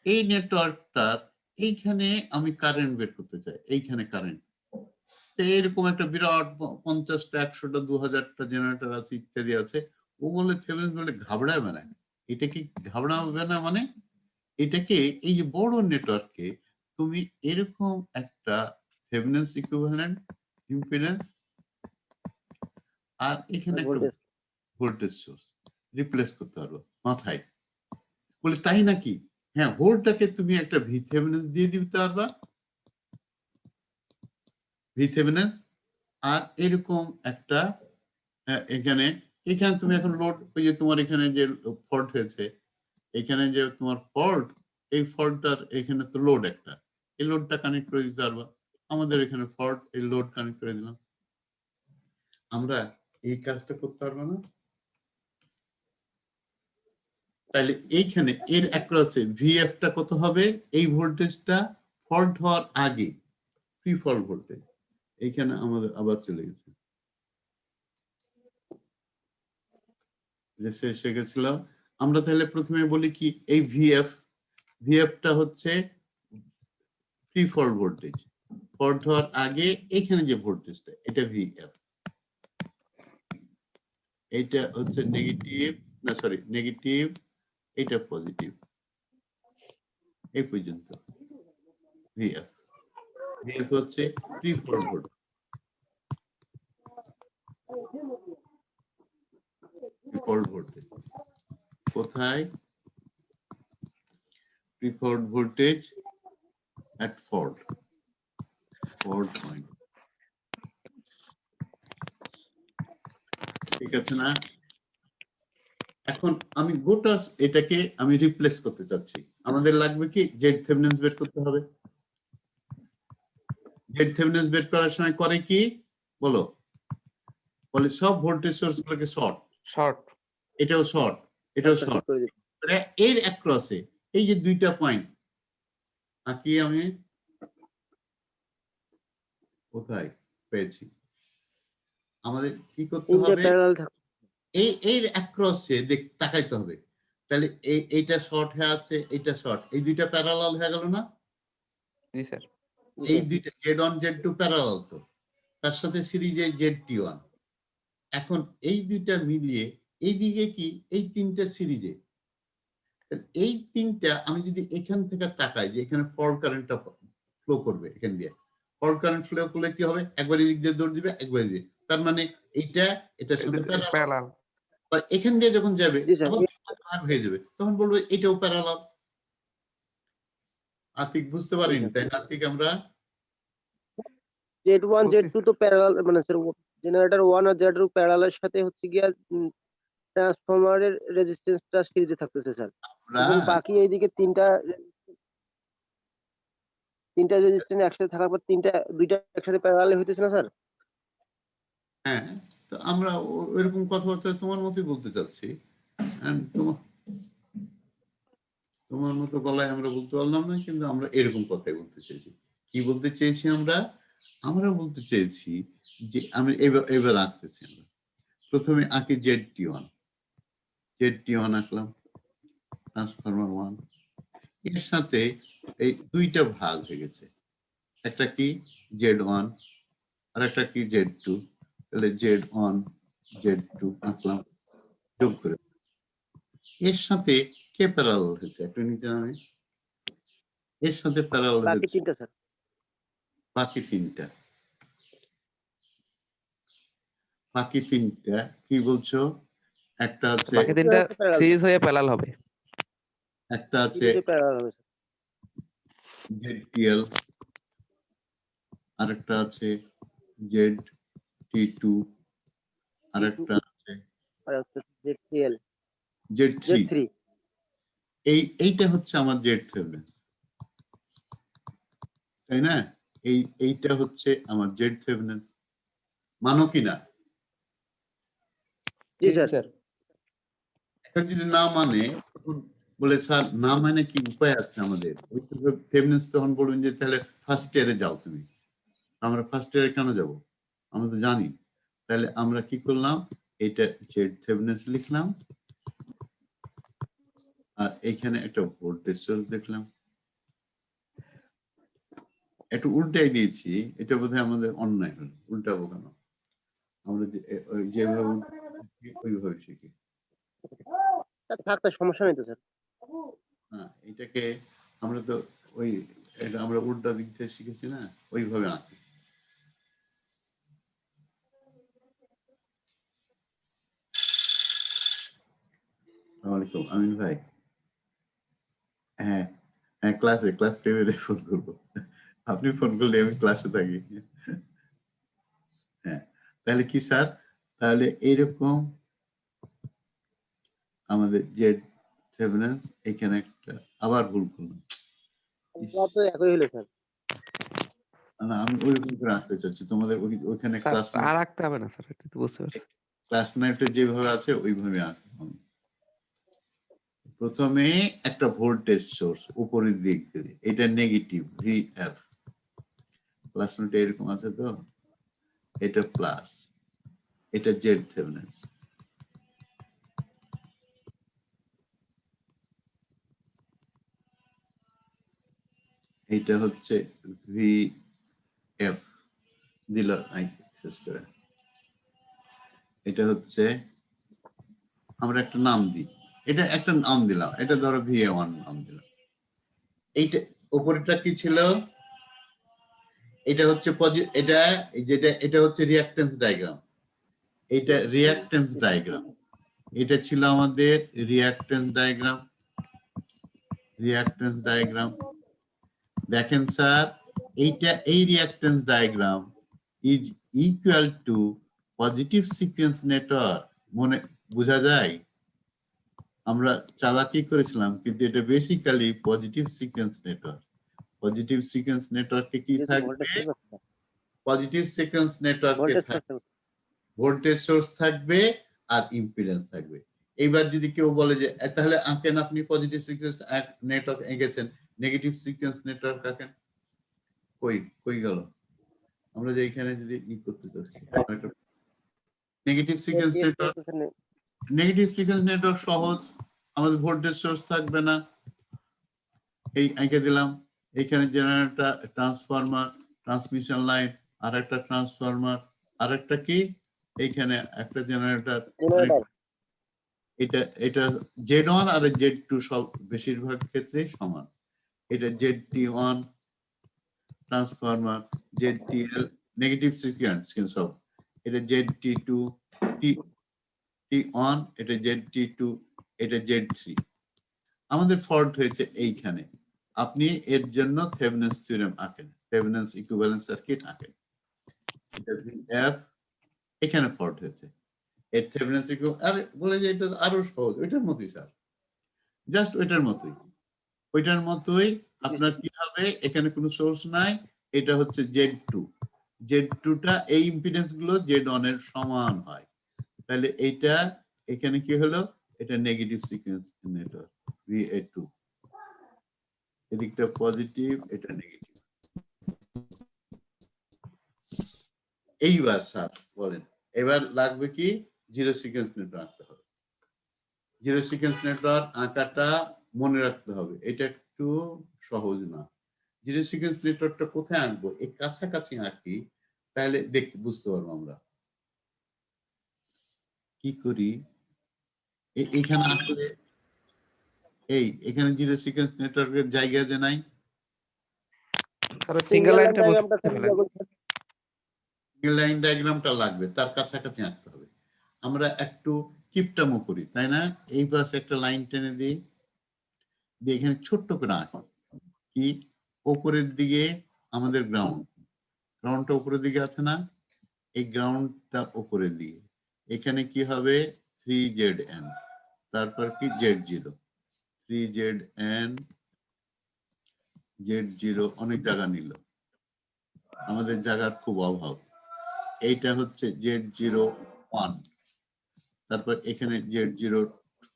এই নেটওয়ার্কটার এইখানে আমি কারেন্ট বের করতে চাই, এইখানে কারেন্ট, এরকম একটা বিরাট 50টা 100টা 2000টা জেনারেটর আছে, ইত্যাদি আছে। ও বলে থেভেনিনস বলে ঘাবড়াবে না, এটা কি ঘাবড়াবে না মানে, এটাকে এই যে বড় নেটওয়ার্কে তুমি এরকম একটা থেভেনিনস ইকুইভ্যালেন্ট ইম্পিডেন্স আর এখানে একটা ভোল্টেজ সোর্স রিপ্লেস করতে পারবো মাথায়। বলে তাই নাকি? হ্যাঁ, ভোল্টটাকে তুমি একটা ভিথেভেনিন্স দিয়ে দিতে পারবা, ভিথেভেনিন্স, আর এরকম একটা এখানে তুমি এখন লোড, ওই যে তোমার এখানে যে ফল্ট হয়েছে, এখানে যে তোমার ফল্ট, এই ফল্টটার এখানে তো লোড একটা, এই লোডটা কানেক্ট করে দিতে পারবা। আমাদের এখানে ফল্ট, এই লোড কানেক্ট করে দিলাম। আমরা এই কাজটা করতে পারবো না? তাহলে এইখানে এর অ্যাক্রসে ভিএফ টা কত হবে? এই ভোল্টেজটা ফল্ট হওয়ার আগে প্রি ফল্ট ভোল্টেজ, এইখানে আমাদের আবার চলে গেছে, এসে গেছিলাম। আমরা তাহলে প্রথমে বলি কি, এই ভিএফ টা হচ্ছে প্রি ফল্ট ভোল্টেজ, ফল্ট হওয়ার আগে এখানে যে ভোল্টেজটা, এটা ভিএফ। এইটা হচ্ছে নেগেটিভ, না সরি নেগেটিভ, এটা পজিটিভ, এই পর্যন্ত ভিএফ। ভিএফ হচ্ছে pre fault voltage, fault voltage কোথায়? Pre fault voltage at fault point, ঠিক আছে না? এখন আমি গোটা এটাকে আমি রিপ্লেস করতে চাচ্ছি। আমাদের লাগবে কি, জেড থেভেনিন বের করতে হবে। জেড থেভেনিন বের করার সময় করে কি বলো? বলে সব ভোল্টেজ সোর্স গুলোকে শর্ট। এটাও শর্ট, এটাও শর্ট। এর অ্যাক্রসে এই যে দুইটা পয়েন্ট আঁকি আমি, কোথায় পেয়েছি? আমাদের কি করতে হবে? এর অ্যাক্রসে তাকাইতে হবে। তাহলে এইটা শর্ট হয়ে আছে, এইটা শর্ট, এই দুইটা প্যারালাল হয়ে গেল না? জি স্যার। এই দুইটা Z1 Z2 প্যারালাল, তো তার সাথে সিরিজে ZT1। এখন এই দুইটা মিলিয়ে এইদিকে কি, এই তিনটা সিরিজে, এই তিনটা আমি যদি এখান থেকে তাকাই যে এখানে ফল্ট কারেন্টটা ফ্লো করবে, এখান দিয়ে ফল্ট কারেন্ট ফ্লো করলে কি হবে? একবার এদিক দিয়ে দৌড় দিবে, একবার দিয়ে, তার মানে এইটা এটার সাথে প্যারালাল। এখান দিয়ে যখন যাবে ভাগ হয়ে যাবে, তখন বলবো এটাও প্যারালাল। আতিক বুঝতে পারিনি তাই না? আতিক, আমরা Z1 Z2 তো প্যারালাল, মানে স্যার জেনারেটর 1 আর Z2 প্যারালালের সাথে হচ্ছে গিয়া ট্রান্সফরমারের রেজিস্ট্যান্সটা সিরিজে থাকতেছে স্যার, এবং বাকি এইদিকে তিনটা রেজিস্ট্যান্স একসাথে থাকার পর দুইটা একসাথে প্যারালাল হইতেছে না স্যার? হ্যাঁ, তো আমরা এরকম কথাবার্তা তোমার মতোই বলতে চাচ্ছি। তোমার মতো গলায় আমরা বলতে পারলাম না, কিন্তু আমরা এরকম কথাই বলতে চেয়েছি। কি বলতে চেয়েছি আমরা বলতে চেয়েছি যে আমি এবার আঁকতেছি। আমরা প্রথমে আঁকি ZT1 আঁকলাম, ট্রান্সফরমার 1। এর সাথে এই দুইটা ভাগ হয়ে গেছে, একটা কি Z1 আর একটা কি Z2। তাহলে Z1 Z2 আঁকলাম, যোগ করে। এর সাথে কে প্যারালাল হয়েছে একটু নিচে নামে? এর সাথে প্যারালাল হয়েছে বাকি তিনটা। কি বলছো? একটা আছে, বাকি তিনটা সিরিজ হয়ে প্যারালাল হবে। একটা আছে ZTL, আরেকটা আছে ZT2, আরেকটা আছে Z3। এইটা হচ্ছে আমার জেড থেভেনিন, তাই না? এইটা হচ্ছে আমার জেড থেভেনিন, মানো কিনা? জি স্যার। এখন যদি না মানে, বলে স্যার না মানে কি উপায় আছে আমাদের? থেভেনিন তখন বলবেন যে তাহলে ফার্স্ট ইয়ারে যাও তুমি। আমরা ফার্স্ট ইয়ারে কেন যাব? আমরা তো জানি। তাহলে আমরা কি করলাম? এটা জেড থেভেনিন লিখলাম, আর এখানে একটা ভোল্টেজ সোর্স দেখলাম, একটু উল্টাই দিয়েছি। এটা বোধহয় আমাদের অন্যায় হলো, উল্টাবো কেন? আমরা যেভাবে ওইভাবে শিখি। সমস্যা নেই তো স্যার। হ্যাঁ, এটাকে আমরা তো এটা আমরা উল্টা দিক থেকে শিখেছি না, ওইভাবে আঁকি। আসসালামু আলাইকুম আমিন ভাই। হ্যাঁ হ্যাঁ, ক্লাস 7-এ ফোন করবো। আপনি ফোন করলে আমি ক্লাসে থাকি। হ্যাঁ, তাহলে কি স্যার? তাহলে এইরকম আমাদের জেড থেভেনিন, এখানে একটা আবার ভুল করলাম। একই হলো স্যার। না আমি ওইরকম করে আঁকতে চাচ্ছি তোমাদের ওইখানে ক্লাস আর রাখতে হবে না স্যার, এটা তো বুঝতে পারছি। ক্লাস নাইটে যেভাবে আছে ওইভাবে আঁকবো। প্রথমে একটা ভোল্টেজ সোর্স উপরের দিক দিয়ে, এটা নেগেটিভ ভিএফ, ক্লাস নোটে এরকম আছে তো, এটা প্লাস, এটা জেড থেভেনিন, এইটা হচ্ছে ভিএফ দিল শেষ করে, এটা হচ্ছে আমরা একটা নাম দিই, এটা একটা নাম দিলাম, এটা ধরো VA1 নাম দিলাম। এইটা উপরেরটা কি ছিল, এটা হচ্ছে এটা যেটা এটা হচ্ছে রিঅ্যাকট্যান্স ডায়াগ্রাম, এটা রিঅ্যাকট্যান্স ডায়াগ্রাম, এটা ছিল আমাদের রিঅ্যাকট্যান্স ডায়াগ্রাম। রিঅ্যাকট্যান্স ডায়াগ্রাম দেখেন স্যার, এইটা এই reactance diagram is equal two positive sequence network. মনে বোঝা যায় আমরা চালাকি করেছিলাম, কিন্তু এটা basically positive sequence network. Positive sequence নেটওয়ার্কে কি থাকবে, পজিটিভ সিকোয়েন্স নেটওয়ার্কে থাকবে ভোল্টেজ সোর্স থাকবে আর ইম্পিডেন্স থাকবে। এইবার যদি কেউ বলে যে তাহলে আঁকেন আপনি পজিটিভ সিকোয়েন্স নেটওয়ার্ক এঁকেছেন, নেগেটিভ সিকোয়েন্স নেটওয়ার্ক আঁকেন, কই গেল? আমরা যে এখানে যদি ই করতে চাচ্ছি negative sequence network, negative sequence network সহজ, আমাদের ভোল্টেজ সোর্স থাকবে না, এই এঁকে দিলাম। এখানে জেনারেটর, ট্রান্সফরমার, ট্রান্সমিশন লাইন, আর একটা ট্রান্সফরমার, আর একটা কি এইখানে একটা জেনারেটর, এটা Z1 আর Z2 সব বেশিরভাগ ক্ষেত্রে সমান। এটা ZT1 transformer, ZTL negative sequence সব, এটা ZT2 T1, এটা ZT2, এটা Z3। আমাদের ফল্ট হয়েছে এইখানে, আপনি এর জন্য থেভেনিনস থিওরেম আঁকেন, থেভেনিনস ইকুইভ্যালেন্স সার্কিট আঁকেন, এটা VF, এখানে ফল্ট হয়েছে। এর থেভেনিনস আর বলে যে এটা আরো সহজ, ওইটার মতোই স্যার, জাস্ট ওইটার মতোই, ওইটার মতোই। আপনার কি হবে, এখানে কোনো সোর্স নাই, এটা হচ্ছে Z2, Z2টা এই ইম্পিডেন্স গুলো Z1 এর সমান হয়, তাহলে এইটা এখানে কি হলো, এটা নেগেটিভ সিকোয়েন্স নেটওয়ার্ক VA2, এদিকটা পজিটিভ, এটা নেগেটিভ। এইবার স্যার বলেন, এবার লাগবে কি, জিরো সিকোয়েন্স নেটওয়ার্ক আঁকতে হবে। জিরো সিকোয়েন্স নেটওয়ার্ক আঁকাটা মনে রাখতে হবে, এটা একটু সহজ না। জিরো সিকোয়েন্স নেটওয়ার্কটা কোথায় আঁকবো, এই কাছাকাছি আঁকি, তাহলে দেখতে বুঝতে পারবো আমরা। কি করি, এইখানে আঁকলে এখানে জিরো সিকোয়েন্স নেটওয়ার্কের জায়গা যে নাই, স্যার সিঙ্গেল লাইনটা বুঝতে পারলেন, সিঙ্গেল লাইন ডায়াগ্রামটা লাগবে, তার কাছাকাছি আঁকতে হবে। আমরা একটু কিপটামো করি, তাই না? এই পাশে একটা লাইন টেনে দিই, দিয়ে এখানে ছোট্ট করে আঁকি, কি উপরের দিকে আমাদের গ্রাউন্ডটা উপরের দিকে আছে না, এই গ্রাউন্ডটা উপরের দিকে, এখানে কি হবে 3ZN, তারপর কি Z0, 3ZN Z0, অনেক জায়গা নিল, আমাদের জায়গার খুব অভাব। এইটা হচ্ছে Z01, তারপর এখানে Z0,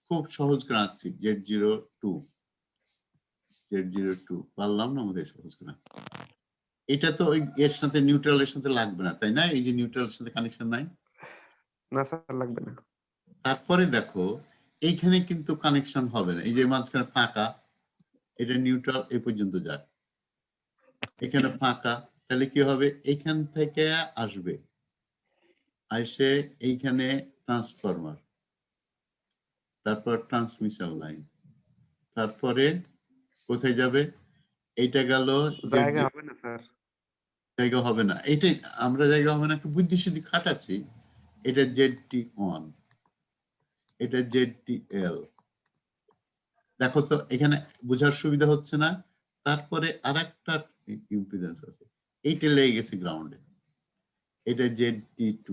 খুব সহজ করে আঁকছি, Z02 পারলাম না আমাদের সহজ করে। এটা তো এর সাথে নিউট্রালের সাথে লাগবে না, তাই না? এই যে নিউট্রালের সাথে কানেকশন নাই, না স্যার লাগবে না। তারপরে দেখো এইখানে কিন্তু কানেকশন হবে না, এই যে মাঝখানে ফাঁকা, এটা নিউট্রাল এই পর্যন্ত যাক, এখানে ফাঁকা, তাহলে কি হবে, এইখান থেকে আসবে, আসে এইখানে ট্রান্সফরমার, তারপর ট্রান্সমিশন লাইন, তারপরে কোথায় যাবে, এইটা গেল জায়গা হবে না স্যার, জায়গা হবে না, এইটাই আমরা জায়গা হবে না একটু বুদ্ধি শুদ্ধি খাটাচ্ছি। এটা ZT1, এটা ZTL, দেখো তো এখানে বোঝার সুবিধা হচ্ছে না। তারপরে আরেকটা ইম্পিডেন্স আছে, এইটা লেগে গেছে গ্রাউন্ডে, এটা ZT2।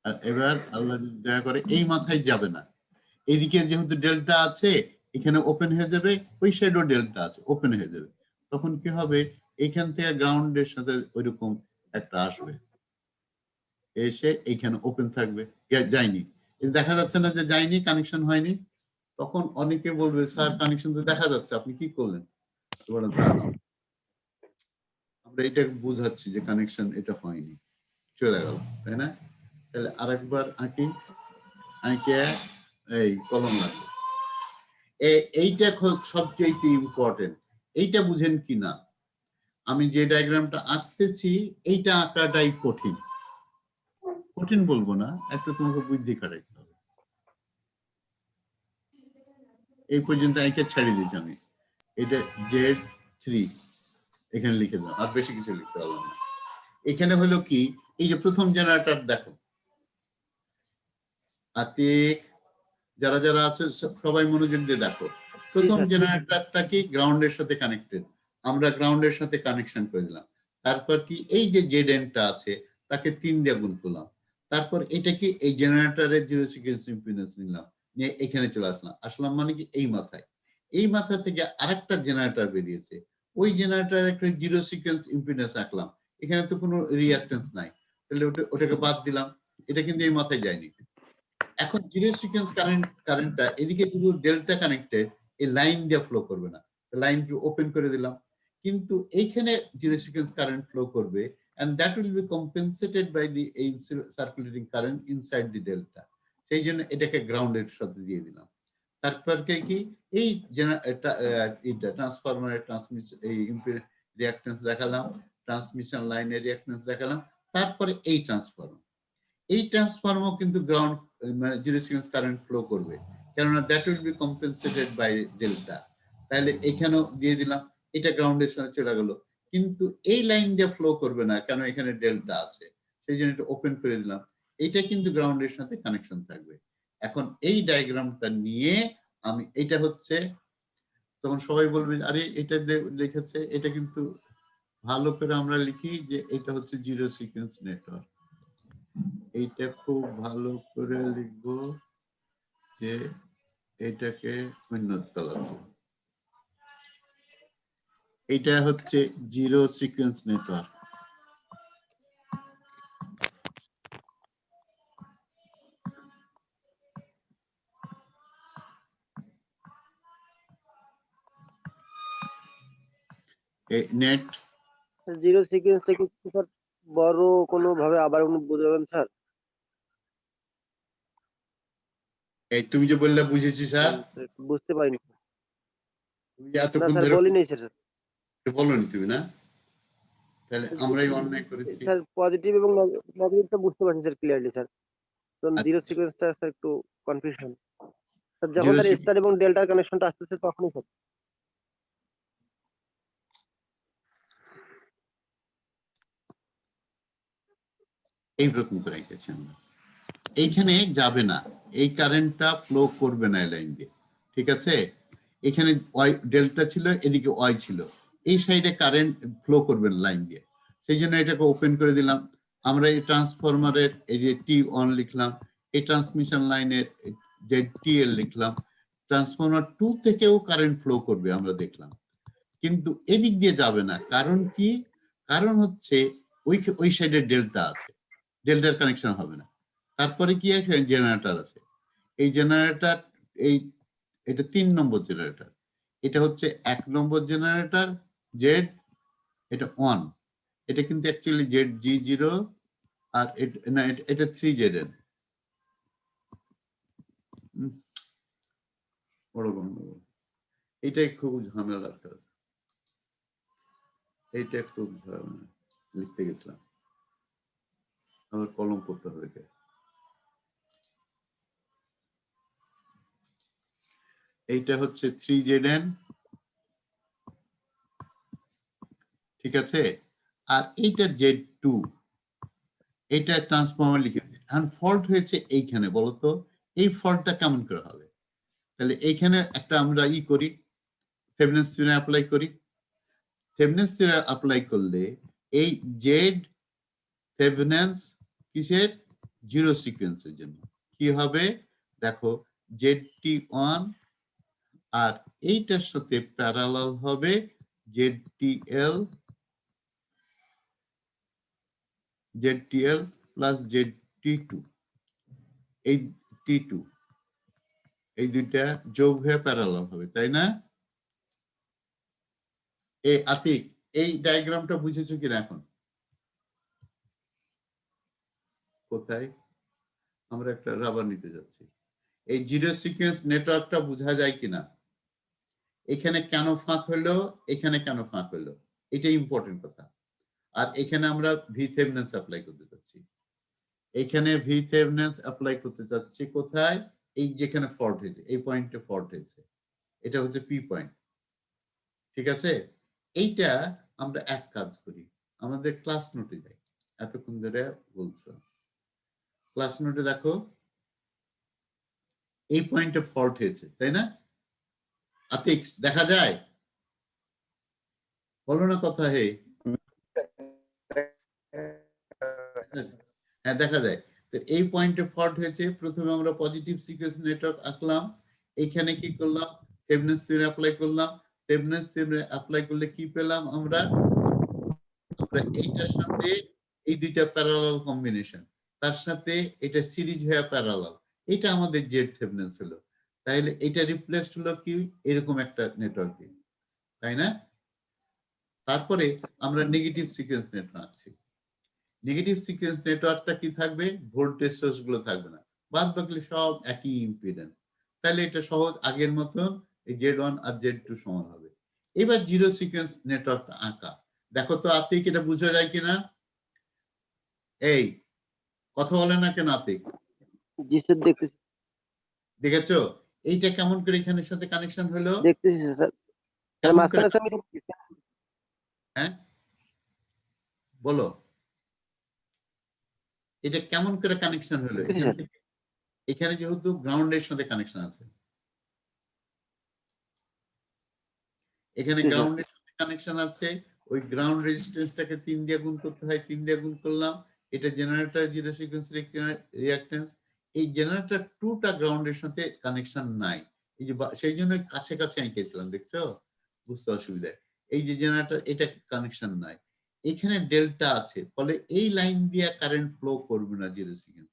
আর এবার আল্লাহ যদি দয়া করে এই মাথায় যাবে না, এইদিকে যেহেতু ডেল্টা আছে এখানে ওপেন হয়ে যাবে, ওই সাইডও ডেল্টা আছে ওপেন হয়ে যাবে, তখন কি হবে, এখান থেকে গ্রাউন্ডের সাথে ওইরকম একটা আসবে, এসে এইখানে ওপেন থাকবে, যায়নি, দেখা যাচ্ছে না যে যায়নি, কানেকশন হয়নি। তখন অনেকে বলবে স্যার কানেকশন তো দেখা যাচ্ছে, আপনি কি করলেন? আমরা এটা বুঝাচ্ছি যে কানেকশন এটা হয়নি, চলে গেল, তাই না? তাহলে আরেকবার আঁকি, আঁকে এই কলম লাগবে। এইটা সবচেয়ে ইম্পর্টেন্ট। এইটা বুঝেন কি না, আমি যে ডায়াগ্রামটা আঁকতেছি এইটা আঁকাটাই কঠিন, কঠিন বলবো না, একটু তোমাকে বুদ্ধি খাটাইতে হবে। এই পর্যন্ত একে ছেড়ে দিয়েছি আমি, এটা Z3 এখানে লিখে দাও, আর বেশি কিছু লিখতে পারলাম না। এখানে হলো কি, এই যে প্রথম জেনারেটর দেখো, আতিক যারা যারা আছে সবাই মনোযোগ দিয়ে দেখো, প্রথম জেনারেটরটা কি গ্রাউন্ডের সাথে কানেক্টেড, আমরা গ্রাউন্ডের সাথে কানেকশন করে দিলাম। তারপর কি এই যে জেডএনটা আছে তাকে 3 দিয়ে গুণ করলাম। তারপর এটা কি এই জেনারেটরের জিরো সিকোয়েন্স ইম্পিডেন্স নিলাম, নিয়ে এখানে চলে আসলাম মানে কি এই মাথায়, এই মাথা থেকে আরেকটা জেনারেটর বেরিয়েছে, ওই জেনারেটরের একটা জিরো সিকোয়েন্স ইম্পিডেন্স রাখলাম, এখানে তো কোনো রিঅ্যাকটেন্স নাই, তাহলে ওটাকে বাদ দিলাম, এটা কিন্তু এই মাথায় যায়নি। এখন জিরো সিকোয়েন্স কারেন্টটা এদিকে শুধু ডেল্টা কানেক্টেড, এই লাইন দিয়ে ফ্লো করবে না, লাইনকে ওপেন করে দিলাম, কিন্তু এইখানে জিরো সিকোয়েন্স কারেন্ট ফ্লো করবে, and that will be compensated by the circulating current inside the delta, সেই জন্য এটাকে গ্রাউন্ডের সাথে দিয়ে দিলাম। তারপর কি এই ট্রান্সফরমারের ট্রান্সমিশন এই রিঅ্যাকট্যান্স দেখালাম, ট্রান্সমিশন লাইনের রিঅ্যাকট্যান্স দেখালাম, তারপরে এই ট্রান্সফরমার কিন্তু ground zero sequence current flow করবে, কেননা that will be compensated by delta, তাহলে এখানেও দিয়ে দিলাম, এটা গ্রাউন্ডের সাথে চলে গেল, কিন্তু এই লাইন দিয়ে ফ্লো করবে না, কেন এখানে ডেল্টা আছে, সেই জন্য এটা ওপেন করে দিলাম, এটা কিন্তু গ্রাউন্ডের সাথে কানেকশন থাকবে। এখন এই ডায়াগ্রামটা নিয়ে আমি, এটা হচ্ছে, তখন সবাই বলবে আরে এটা লিখেছে, এটা কিন্তু ভালো করে আমরা লিখি যে এটা হচ্ছে জিরো সিকোয়েন্স নেটওয়ার্ক, এইটা খুব ভালো করে লিখবো যে এটাকে উন্নত কালার, এটা হচ্ছে zero sequence network. Net zero sequence থেকে স্যার বড় কোনো ভাবে আবার বোঝাবেন স্যার? এই তুমি যে বললে বুঝেছি স্যার, বুঝতে পারিনি। তুমি যে এতক্ষণ স্যার ধরে বলিনি স্যার, বলোনি তুমি, না? তাহলে আমরাই অন্যায় করেছি স্যার। পজিটিভ এবং নেগেটিভটা বুঝতে পারছি স্যার ক্লিয়ারলি স্যার, তো জিরো সিকোয়েন্সটা স্যার একটু কনফিউশন স্যার, যখন তার স্টার এবং ডেল্টার কানেকশনটা আসতেছে তখনই স্যার। এইরকম করে রেখেছি আমরা, এইখানে যাবে না, এই কারেন্টটা ফ্লো করবে না এই লাইন দিয়ে, ঠিক আছে? এখানে ওয়াই ডেল্টা ছিল, এদিকে ওয়াই ছিল, এই সাইডে কারেন্ট ফ্লো করবে না লাইন দিয়ে, সেই জন্য এটাকে ওপেন করে দিলাম। আমরা এই ট্রান্সফরমারের এই যে T1 লিখলাম, এই ট্রান্সমিশন লাইনের যে TL লিখলাম, ট্রান্সফরমার 2 থেকেও কারেন্ট ফ্লো করবে আমরা দেখলাম, কিন্তু এদিক দিয়ে যাবে না, কারণ কি? কারণ হচ্ছে ওই সাইডে ডেল্টা আছে, ডেল্টার কানেকশন হবে না। তারপরে কি আছে, জেনারেটর আছে, এই জেনারেটর এটা 3 নম্বর জেনারেটর, এটা হচ্ছে 1 নম্বর জেনারেটর জেড, এটা 1, এটা কিন্তু অ্যাকচুয়ালি ZG0, আর এটা 3ZN, বড় গন্ডগোল, এটাই খুব ঝামেলার কাজ, এইটা খুব ঝামেলা, লিখতে গেছিলাম আবার কলম করতে হবে। এইটা হচ্ছে 3ZN, ঠিক আছে, আর এইটা Z2, এটা ট্রান্সফরমার লিখেছি। এখন ফল্ট হয়েছে এইখানে, বলতো এই ফল্টটা কেমন করে হবে? তাহলে এইখানে একটা আমরা করি, থেভেনিনস থিওরেম অ্যাপ্লাই করি। থেভেনিনস থিওরেম অ্যাপ্লাই করলে এই জেড থেভেনিনস কিসের? জিরো সিকোয়েন্সের জন্য কি হবে দেখো, ZT1 আর এইটার সাথে প্যারালাল হবে ZTL ZTL প্লাস ZT2, এই T2 এই দুইটা যোগ হয়ে প্যারালাল হবে, তাই না? এই আতিক এই ডায়াগ্রামটা বুঝেছো কিনা এখন? কোথায় আমরা একটা রাবার নিতে যাচ্ছি, এই জিরো সিকোয়েন্স নেটওয়ার্কটা বোঝা যায় কিনা? এখানে কেন ফাঁক হলো, এখানে কেন ফাঁক হলো, এটা ইম্পর্টেন্ট কথা। আর এখানে আমরা ভিথেভেনিন্স অ্যাপ্লাই করতে যাচ্ছি, এখানে ভিথেভেনিন্স অ্যাপ্লাই করতে যাচ্ছি কোথায়? এই যেখানে ফল্ট হয়েছে, এই পয়েন্টে ফল্ট হয়েছে, এটা হচ্ছে পি পয়েন্ট, ঠিক আছে? এইটা আমরা এক কাজ করি, আমাদের ক্লাস নোটে যাই, এতক্ষণ ধরে বলছো ক্লাস নোটে দেখো এই পয়েন্টে ফল্ট হয়েছে, তাই না? আতিক দেখা যায়? বলো না কথা, হে হ্যাঁ দেখা যায়। তো এই পয়েন্টে ফল্ট হয়েছে, প্রথমে আমরা পজিটিভ সিকোয়েন্স নেটওয়ার্ক আঁকলাম, এইখানে কি করলাম? থেভেনিন্স থিওরেম অ্যাপ্লাই করলাম। থেভেনিন্স থিওরেম অ্যাপ্লাই করলে কি পেলাম আমরা? আমরা এইটার সাথে এই দুইটা প্যারালাল কম্বিনেশন, তার সাথে এটা সিরিজ হয়ে প্যারালাল, এটা আমাদের জেড থেভেনিন্স হলো। তাহলে এটা রিপ্লেসড হলো কি এরকম একটা নেটওয়ার্ক দিয়ে, তাই না? তারপরে আমরা নেগেটিভ সিকোয়েন্স নেটওয়ার্ক আঁকছি। নেগেটিভ সিকোয়েন্স নেটওয়ার্কটা কি থাকবে? ভোল্টেজ সোর্স গুলো থাকবে না, বাদ বাকি সব একই ইম্পিডেন্স। তাহলে এটা সহজ, আগের মতন এই Z1 আর Z2 সমান হবে। এবার জিরো সিকোয়েন্স নেটওয়ার্কটা আঁকা, দেখো তো আতিক এটা বোঝা যায় কিনা? এই কথা বলে না কেন আতিক? জি স্যার দেখতেছি, দেখেছো এইটা কেমন করে এখানের সাথে কানেকশন হলো? দেখতেছি স্যার। কেমন করে? মাঝখানে আমি হ্যাঁ বলো, এটা কেমন করে কানেকশন হলো? এখান থেকে এখানে যেহেতু গ্রাউন্ডের সাথে কানেকশন আছে, এখানে গ্রাউন্ডের সাথে কানেকশন আছে, ওই গ্রাউন্ড রেজিস্ট্যান্সটাকে 3 দিয়ে গুণ করতে হয়, 3 দিয়ে গুণ করলাম, এটা জেনারেটর জিরো সিকোয়েন্স রিঅ্যাকট্যান্স। এই জেনারেটর 2টা গ্রাউন্ডের সাথে কানেকশন নাই, এই যে সেই জন্য কাছে কাছে এঁকেছিলাম, দেখছো? বুঝতে অসুবিধা, এই যে জেনারেটর এটা কানেকশন নাই, এখানে ডেল্টা আছে, ফলে এই লাইন দিয়ে কারেন্ট ফ্লো করবে না জিরো সিকোয়েন্স,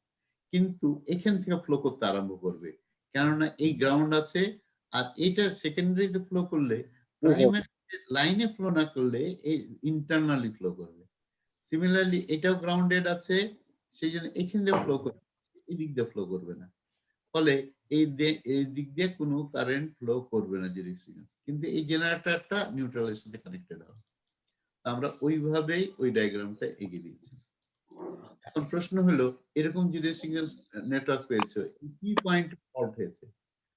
কিন্তু এখান থেকে ফ্লো করতে আরম্ভ করবে, কেননা এই গ্রাউন্ড আছে। আর এটা সেকেন্ডারিতে ফ্লো করলে, প্রাইমারি লাইনে ফ্লো না করলে এই ইন্টারনালি ফ্লো করবে। সিমিলারলি এটাও গ্রাউন্ডেড আছে, সেই জন্য এখান দিয়ে ফ্লো করবে, এই দিক দিয়ে ফ্লো করবে না, ফলে এই দিক দিয়ে কোনো কারেন্ট ফ্লো করবে না জিরো সিকোয়েন্স, কিন্তু এই জেনারেটরটা নিউট্রালের সাথে কানেক্টেড হবে। আমরা ওইভাবেই ওই ডায়াগ্রামটা এগিয়ে দিয়েছি। এখন প্রশ্ন হলো, এরকম জিরো সিকোয়েন্স নেটওয়ার্ক পেয়েছো, কি পয়েন্ট ফল্ট হয়েছে?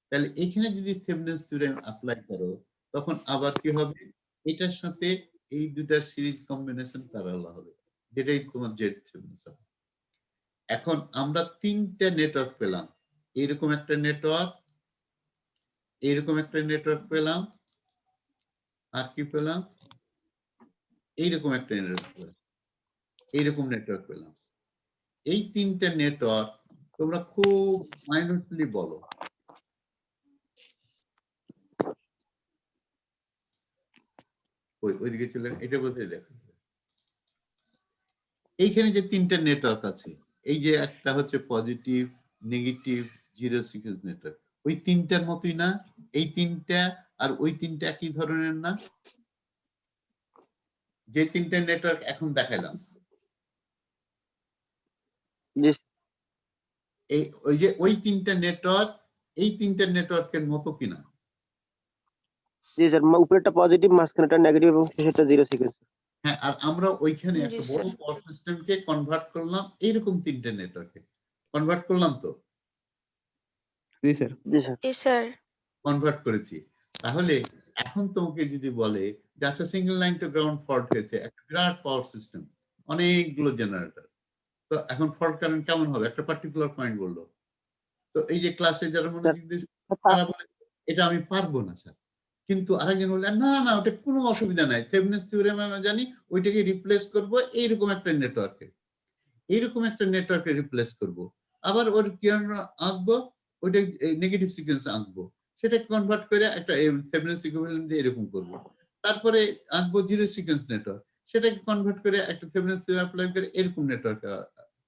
তাহলে এখানে যদি থেভেনিন্স থিওরেম অ্যাপ্লাই করো, তখন আবার কি হবে? এটার সাথে এই দুটার সিরিজ কম্বিনেশন প্যারালাল হবে, যেটাই তোমার জেড থেভেনিন্স হবে। এখন আমরা 3টা নেটওয়ার্ক পেলাম, এরকম একটা নেটওয়ার্ক, এইরকম একটা নেটওয়ার্ক পেলাম, আর কি পেলাম? এইরকম একটা নেটওয়ার্ক পেলাম, এইরকম নেটওয়ার্ক পেলাম। এই 3টা নেটওয়ার্ক তোমরা খুব মাইনরলি বলো, ওইদিকে চলে, এটা বলতে দেখো এইখানে যে 3টা নেটওয়ার্ক আছে, এই যে একটা হচ্ছে positive, negative, zero sequence network, ওই 3টার মতোই না? এই 3টা আর ওই 3টা একই ধরনের না? যে 3টা নেটওয়ার্ক এখন দেখাইলাম, এই ওই যে ওই 3টা নেটওয়ার্ক এই 3টা নেটওয়ার্কের মতো কিনা? জি স্যার, উপরেরটা পজিটিভ, মাঝখানেটা নেগেটিভ এবং শেষেরটা জিরো সিকোয়েন্স। হ্যাঁ, আর আমরা ওইখানে জি, একটা বড় স্যার। পাওয়ার সিস্টেমকে কনভার্ট করলাম, এইরকম 3টে নেটওয়ার্কে কনভার্ট করলাম। তো জি স্যার। জি স্যার। জি স্যার। কনভার্ট করেছি। তাহলে এখন তোমাকে যদি বলে যে আচ্ছা single line to ground fault হয়েছে, একটা বিরাট পাওয়ার সিস্টেম, অনেকগুলো জেনারেটর, তো এখন ফল্ট কারেন্ট কেমন হবে? একটা পার্টিকুলার পয়েন্ট বললো, তো এই যে ক্লাসে যারা মনোযোগ দিয়েছে তারা বলে এটা আমি পারবো না স্যার, কিন্তু আরেকজন বলে না না ওটা কোনো অসুবিধা নাই, থেভেনিন্স থিওরেম আমি জানি, ওইটাকে রিপ্লেস করব এইরকম একটা নেটওয়ার্কে, এইরকম একটা নেটওয়ার্কে রিপ্লেস করব, আবার ওর কি আঁকবো, ওইটা নেগেটিভ সিকোয়েন্স আঁকবো, সেটাকে কনভার্ট করে একটা থেভেনিন্স ইকুইভ্যালেন্ট দিয়ে এরকম করব, তারপরে আঁকবো জিরো সিকোয়েন্স নেটওয়ার্ক, সেটাকে কনভার্ট করে একটা থেভেনিন থিওরেম অ্যাপ্লাই করে এরকম নেটওয়ার্ক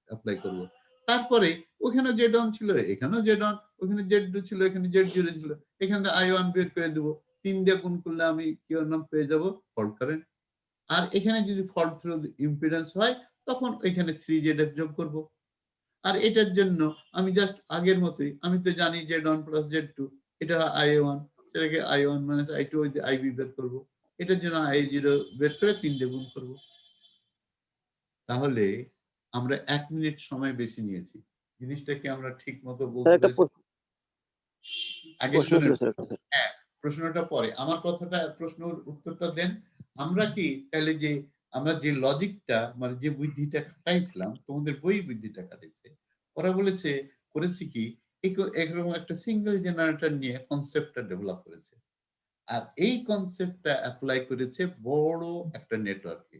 অ্যাপ্লাই করব। তারপরে ওখানে জেড অন ছিল, এখানেও জেড অন, ওখানে জেড টু ছিল, এখানে জেড জিরো ছিল, এখানে I1 বের করে দেবো। 3 দিয়ে গুণ করলে আমি কি নাম পেয়ে যাব? Fault current. আর এখানে যদি ফল্ট থ্রু ইম্পিডেন্স হয় তখন এখানে 3ZF যোগ করব। আর এটার জন্য আমি জাস্ট আগের মতোই, আমি তো জানি Z1 প্লাস Z2, এটা IA1, সেটাকে I1 মাইনাস I2 IB বের করব। এটার জন্য I0 বের করে 3 দিয়ে গুণ করব। তাহলে আমরা 1 মিনিট সময় বেশি নিয়েছি। জিনিসটাকে আমরা ঠিক মতো স্যার বলতে একটা পেরেছি? আগে প্রশ্ন শুনেন, ছিল স্যার একটা স্যার। হ্যাঁ প্রশ্নটা পরে, আমার কথাটা প্রশ্নের উত্তরটা দেন। আমরা কি তাহলে যে আমরা যে লজিকটা মানে যে বুদ্ধিটা খাটাইছিলাম, তোমাদের বই বুদ্ধিটা খাটাইছে, ওরা বলেছে করেছি কি এরকম একটা সিঙ্গেল জেনারেটর নিয়ে কনসেপ্টটা ডেভেলপ করেছে। আর এই কনসেপ্টটা অ্যাপ্লাই করেছে বড় একটা নেটওয়ার্কে।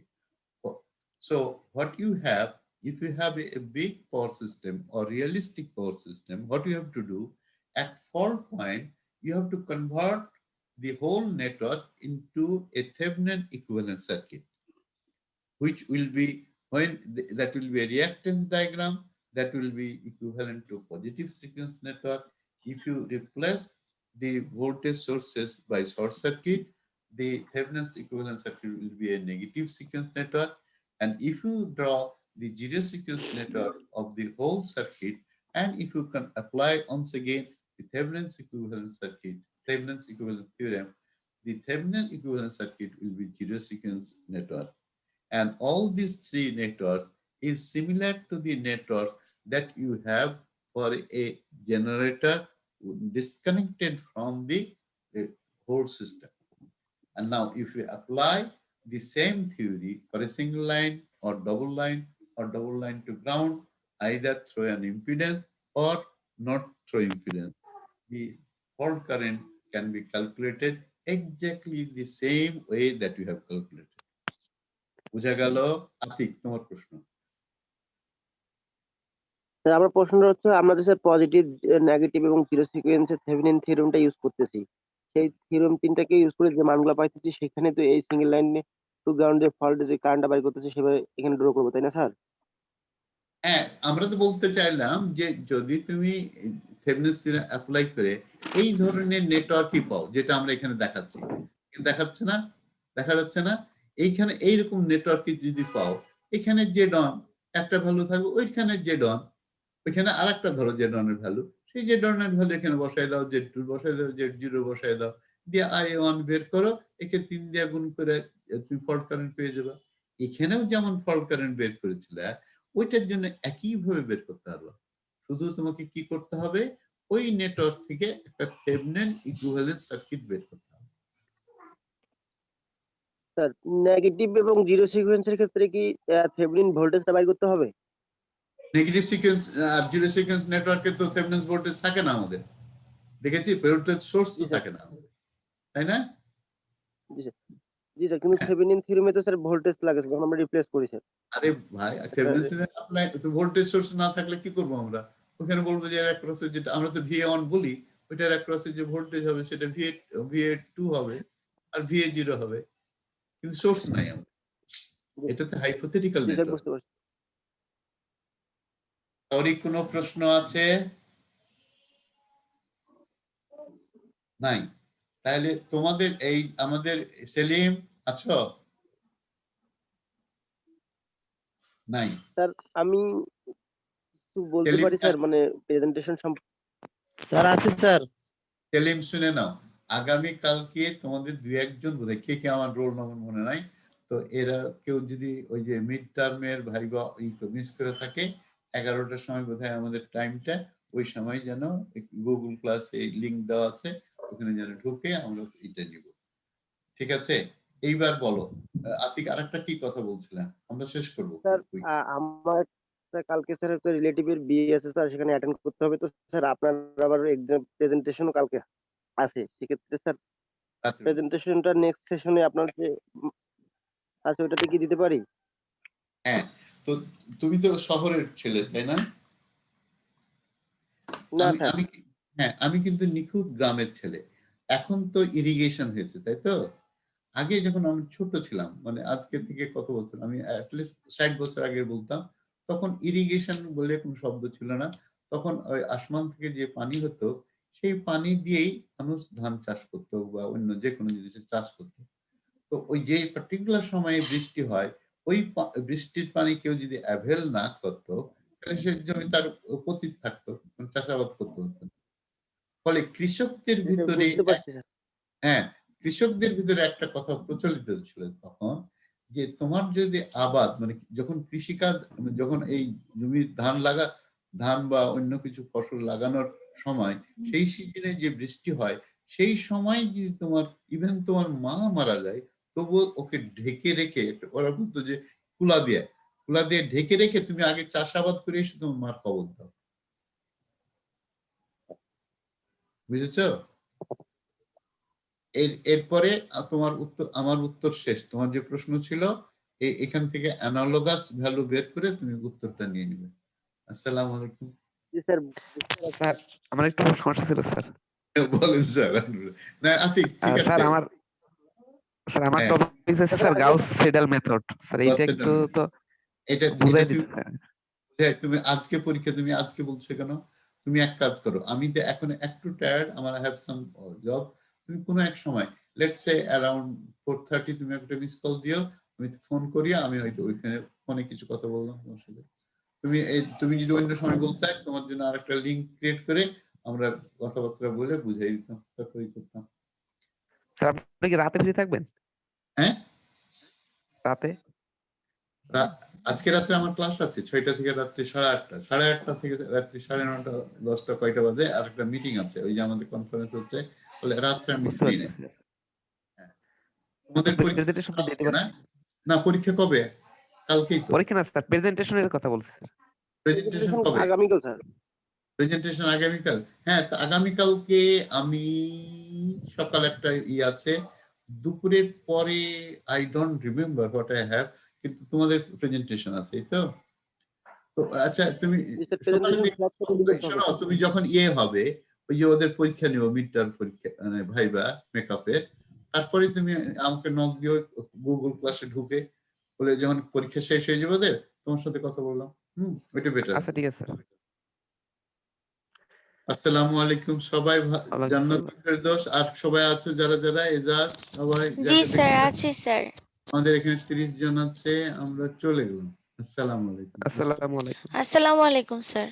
So what you have, if you have a big power system or realistic power system, what you have to do at fault point, you have to convert the whole network into a Thevenin equivalent circuit, which will be that will be a reactance diagram that will be equivalent to positive sequence network. If you replace the voltage sources by short circuit, the Thevenin's equivalent circuit will be a negative sequence network. And if you draw the zero sequence network of the whole circuit, and if you can apply once again the Thevenin's equivalent circuit, Thevenin's equivalent theorem, the Thevenin equivalent circuit will be zero sequence network. And all these three networks is similar to the networks that you have for a generator disconnected from the whole system. And now if you apply the same theory for a single line or double line to ground, either through an impedance or not through impedance, the fault current can be calculated exactly the same way that you have calculated. বুঝা গেল? আতিক, তোমার প্রশ্ন। স্যার আমার প্রশ্নটা হচ্ছে আমরা যে স্যার পজিটিভ, নেগেটিভ এবং জিরো সিকোয়েন্সের থেভেনিন থিওরেমটা ইউজ করতেছি, সেই থিওরেম তিনটাকে ইউজ করে যে মানগুলো পাইতেছি সেখানে তো এই সিঙ্গেল লাইনে টু গ্রাউন্ডে ফল্টে যে কারেন্টটা বাইর করতেছে সেভাবে এখানে ড্র করবো, তাই না স্যার? হ্যাঁ, আমরা তো বলতে চাইলাম যে যদি তুমি থেভেনিন থিওরেম অ্যাপ্লাই করে এই ধরনের নেটওয়ার্কই পাও, যেটা আমরা এখানে দেখাচ্ছি, দেখাচ্ছে না, দেখা যাচ্ছে না, এইখানে এইরকম নেটওয়ার্কই যদি পাও, এখানে জেড অন একটা ভ্যালু থাকবে, ওইখানে জেড অন, ওইখানে আরেকটা ধরো জেড অনের ভ্যালু, সেই জেড অনের ভ্যালু এখানে বসায় দাও, জেড টু বসায় দাও, জেড জিরো বসায় দাও, দিয়ে I1 বের করো, একে 3 দিয়ে গুণ করে তুমি ফল্ট কারেন্ট পেয়ে যাবে। এখানেও যেমন ফল্ট কারেন্ট বের করেছিলে, ওইটার জন্য একইভাবে বের করতে পারবে। শুধু তোমাকে কি করতে হবে, ওই নেটওয়ার্ক থেকে একটা থেভেনিন ইকুইভ্যালেন্ট সার্কিট বের করতে হবে। স্যার নেগেটিভ এবং জিরো সিকোয়েন্সের ক্ষেত্রে কি থেভেনিন ভোল্টেজটা বাইর করতে হবে? নেগেটিভ সিকোয়েন্স আর জিরো সিকোয়েন্স নেটওয়ার্কে তো থেভেনিন ভোল্টেজ থাকে না আমাদের, দেখেছি, ভোল্টেজ সোর্স তো থাকে না আমাদের, তাই না? জি স্যার, জি স্যার, কিন্তু থেভেনিন থিওরেমে তো স্যার ভোল্টেজ লাগে যখন আমরা রিপ্লেস করি স্যার। আরে ভাই, থেভেনিন আপনার ভোল্টেজ সোর্স না থাকলে কি করবো আমরা? ওখানে বলবো যে অ্যাক্রসে যেটা আমরা তো VA1 বলি, ওইটার অ্যাক্রসে যে ভোল্টেজ হবে সেটা VA2 হবে আর VA0 হবে, কিন্তু সোর্স নাই আমাদের। এটাতে হাইপোথেটিক্যাল জি স্যার, নেটওয়ার্ক। বুঝতে পারছি। সরি, কোনো প্রশ্ন আছে? নাই? তাহলে তোমাদের এই আমাদের সেলিম আছো? নাই? স্যার আমি একটু বলতে সেলিম, পারি স্যার, মানে প্রেজেন্টেশন স্যার আছে স্যার। সেলিম শুনে নাও, আগামী কালকে তোমাদের 2-1 বোধহয়, কে আমার রোল নম্বর মনে নাই, তো এরা কেউ যদি ওই যে মিড টার্মের ভাইবা মিস করে থাকে, 11টার সময় বোধহয় আমাদের টাইমটা, ওই সময় যেন গুগল ক্লাসে লিংক দেওয়া আছে, ওখানে যেন ঢুকে আমরা এটা নিব। ঠিক আছে? এইবার বলো আতিক, আরেকটা কি কথা বলছিলাম, আমরা শেষ করবো। স্যার আমার কালকে স্যার একটা রিলেটিভের বিয়ে আছে স্যার, সেখানে অ্যাটেন্ড করতে হবে, তো স্যার আপনার আবার এক্সাম প্রেজেন্টেশনও কালকে আছে, সেক্ষেত্রে স্যার প্রেজেন্টেশনটা নেক্সট সেশনে আপনার যে আছে ওটাতে কি দিতে পারি? হ্যাঁ, তো তুমি তো শহরের ছেলে, তাই না? না স্যার। হ্যাঁ, আমি কিন্তু নিখুঁত গ্রামের ছেলে। এখন তো ইরিগেশন হয়েছে, তাই তো? আগে যখন আমি ছোট ছিলাম, মানে আজকে থেকে কত বছর, আমি অ্যাটলিস্ট 60 বছর আগে বলতাম, তখন ইরিগেশন বলে কোনো শব্দ ছিল না। তখন ওই আসমান থেকে যে পানি হতো, সেই পানি দিয়েই মানুষ ধান চাষ করতো বা অন্য যে কোনো জিনিসের চাষ করতো। তো ওই যে পার্টিকুলার সময়ে বৃষ্টি হয়, ওই বৃষ্টির পানি কেউ যদি অ্যাভেল না করতো, তাহলে সে জমি তার পতিত থাকতো, মানে চাষাবাদ করতে হতো না। ফলে কৃষকদের এটা ভিতরে বুঝতে পারছি স্যার। হ্যাঁ, কৃষকদের ভিতরে একটা কথা প্রচলিত ছিল তখন, যে তোমার যদি আবাদ, মানে যখন কৃষিকাজ, যখন এই জমি ধান বা অন্য কিছু ফসল লাগানোর সময়, সেই সিজনে যে বৃষ্টি হয়, সেই সময় যদি তোমার ইভেন তোমার মা মারা যায়, তবুও ওকে ঢেকে রেখে, ওরা বলতো যে কুলা দিয়ে ঢেকে রেখে তুমি আগে চাষাবাদ করে এসে তোমার মার কবর দাও। বুঝেছো? এরপরে আমার উত্তর শেষ। তোমার যে প্রশ্ন ছিল, এখান থেকে অ্যানালগাস ভ্যালু বের করে তুমি উত্তরটা নিয়ে নেবে। আসসালামু আলাইকুম। জি স্যার, বুঝতে পারছি। স্যার আমার একটু সমস্যা ছিল স্যার। বলেন স্যার। না ঠিক আছে। স্যার আমার হ্যাঁ, টপিক হচ্ছে sir Gauss Seidel method. Sir এইটা Gauss-Seidel একটু method। তো এটা বুঝাই তুমি দিতে স্যার। তুমি আজকে পরীক্ষা, তুমি আজকে বলছো কেন? তুমি এক কাজ করো, আমি তো এখন একটু টায়ার্ড, আমার হ্যাভ সাম জব, তুমি কোনো এক সময় লেটস সে অ্যারাউন্ড 4:30 তুমি একটা মিস কল দিও, আমি ফোন করি, আমি হয়তো ওইখানে ফোনে কিছু কথা বললাম তোমার সাথে। তুমি যদি অন্য সময় বলতে, তোমার জন্য আরেকটা লিংক ক্রিয়েট করে আমরা কথাবার্তা বলে বুঝাই দিতাম, তারপরেই করতাম। স্যার আপনি কি রাতে ফ্রি থাকবেন? হ্যাঁ, রাতে? আজকে রাত্রে আমার ক্লাস আছে 6টা থেকে রাত্রি 8:30, 8:30 থেকে রাত্রি 9:30, 10টা কয়টা বাজে আর একটা মিটিং আছে, ওই যে আমাদের কনফারেন্স হচ্ছে, বলে রাত্রে আমি বুঝতে ফ্রি পারছি নেই। স্যার। তোমাদের পরীক্ষা প্রেজেন্টেশনটা দিতে কালকে না? পারছি। না, পরীক্ষা কবে? কালকেই তো। পরীক্ষা না স্যার, প্রেজেন্টেশনের কথা বলছি স্যার। প্রেজেন্টেশন কবে? আগামীকাল স্যার। প্রেজেন্টেশন আগামীকাল। হ্যাঁ, তো আগামীকালকে আমি সকাল একটা আছে, দুপুরের পরে I don't remember what I have, কিন্তু তোমাদের প্রেজেন্টেশন আছে, এই তো। তো আচ্ছা, তুমি জি স্যার, সকালে প্রেজেন্টেশন ফ্ল্যাট করে দিলে হবে। শোনো, তুমি যখন হবে, ওই যে ওদের পরীক্ষা নিও, মিড টার্ম পরীক্ষা, মানে ভাইবা মেকআপের, তারপরে তুমি আমাকে নক দিও গুগল ক্লাসে ঢুকে, বলে যখন পরীক্ষা শেষ হয়ে যাবে ওদের, তোমার সাথে কথা বললাম। ওইটা বেটার। আচ্ছা ঠিক আছে স্যার। আসসালামু আলাইকুম সবাই, জান্নাতুল ফেরদৌস। আর সবাই আছো যারা যারা, এজাজ, সবাই জি স্যার, আছি স্যার। আমাদের এখানে 30 জন আছে, আমরা চলে গেলাম। আসসালামু আলাইকুম। আসসালামু আলাইকুম। আসসালামু আলাইকুম স্যার।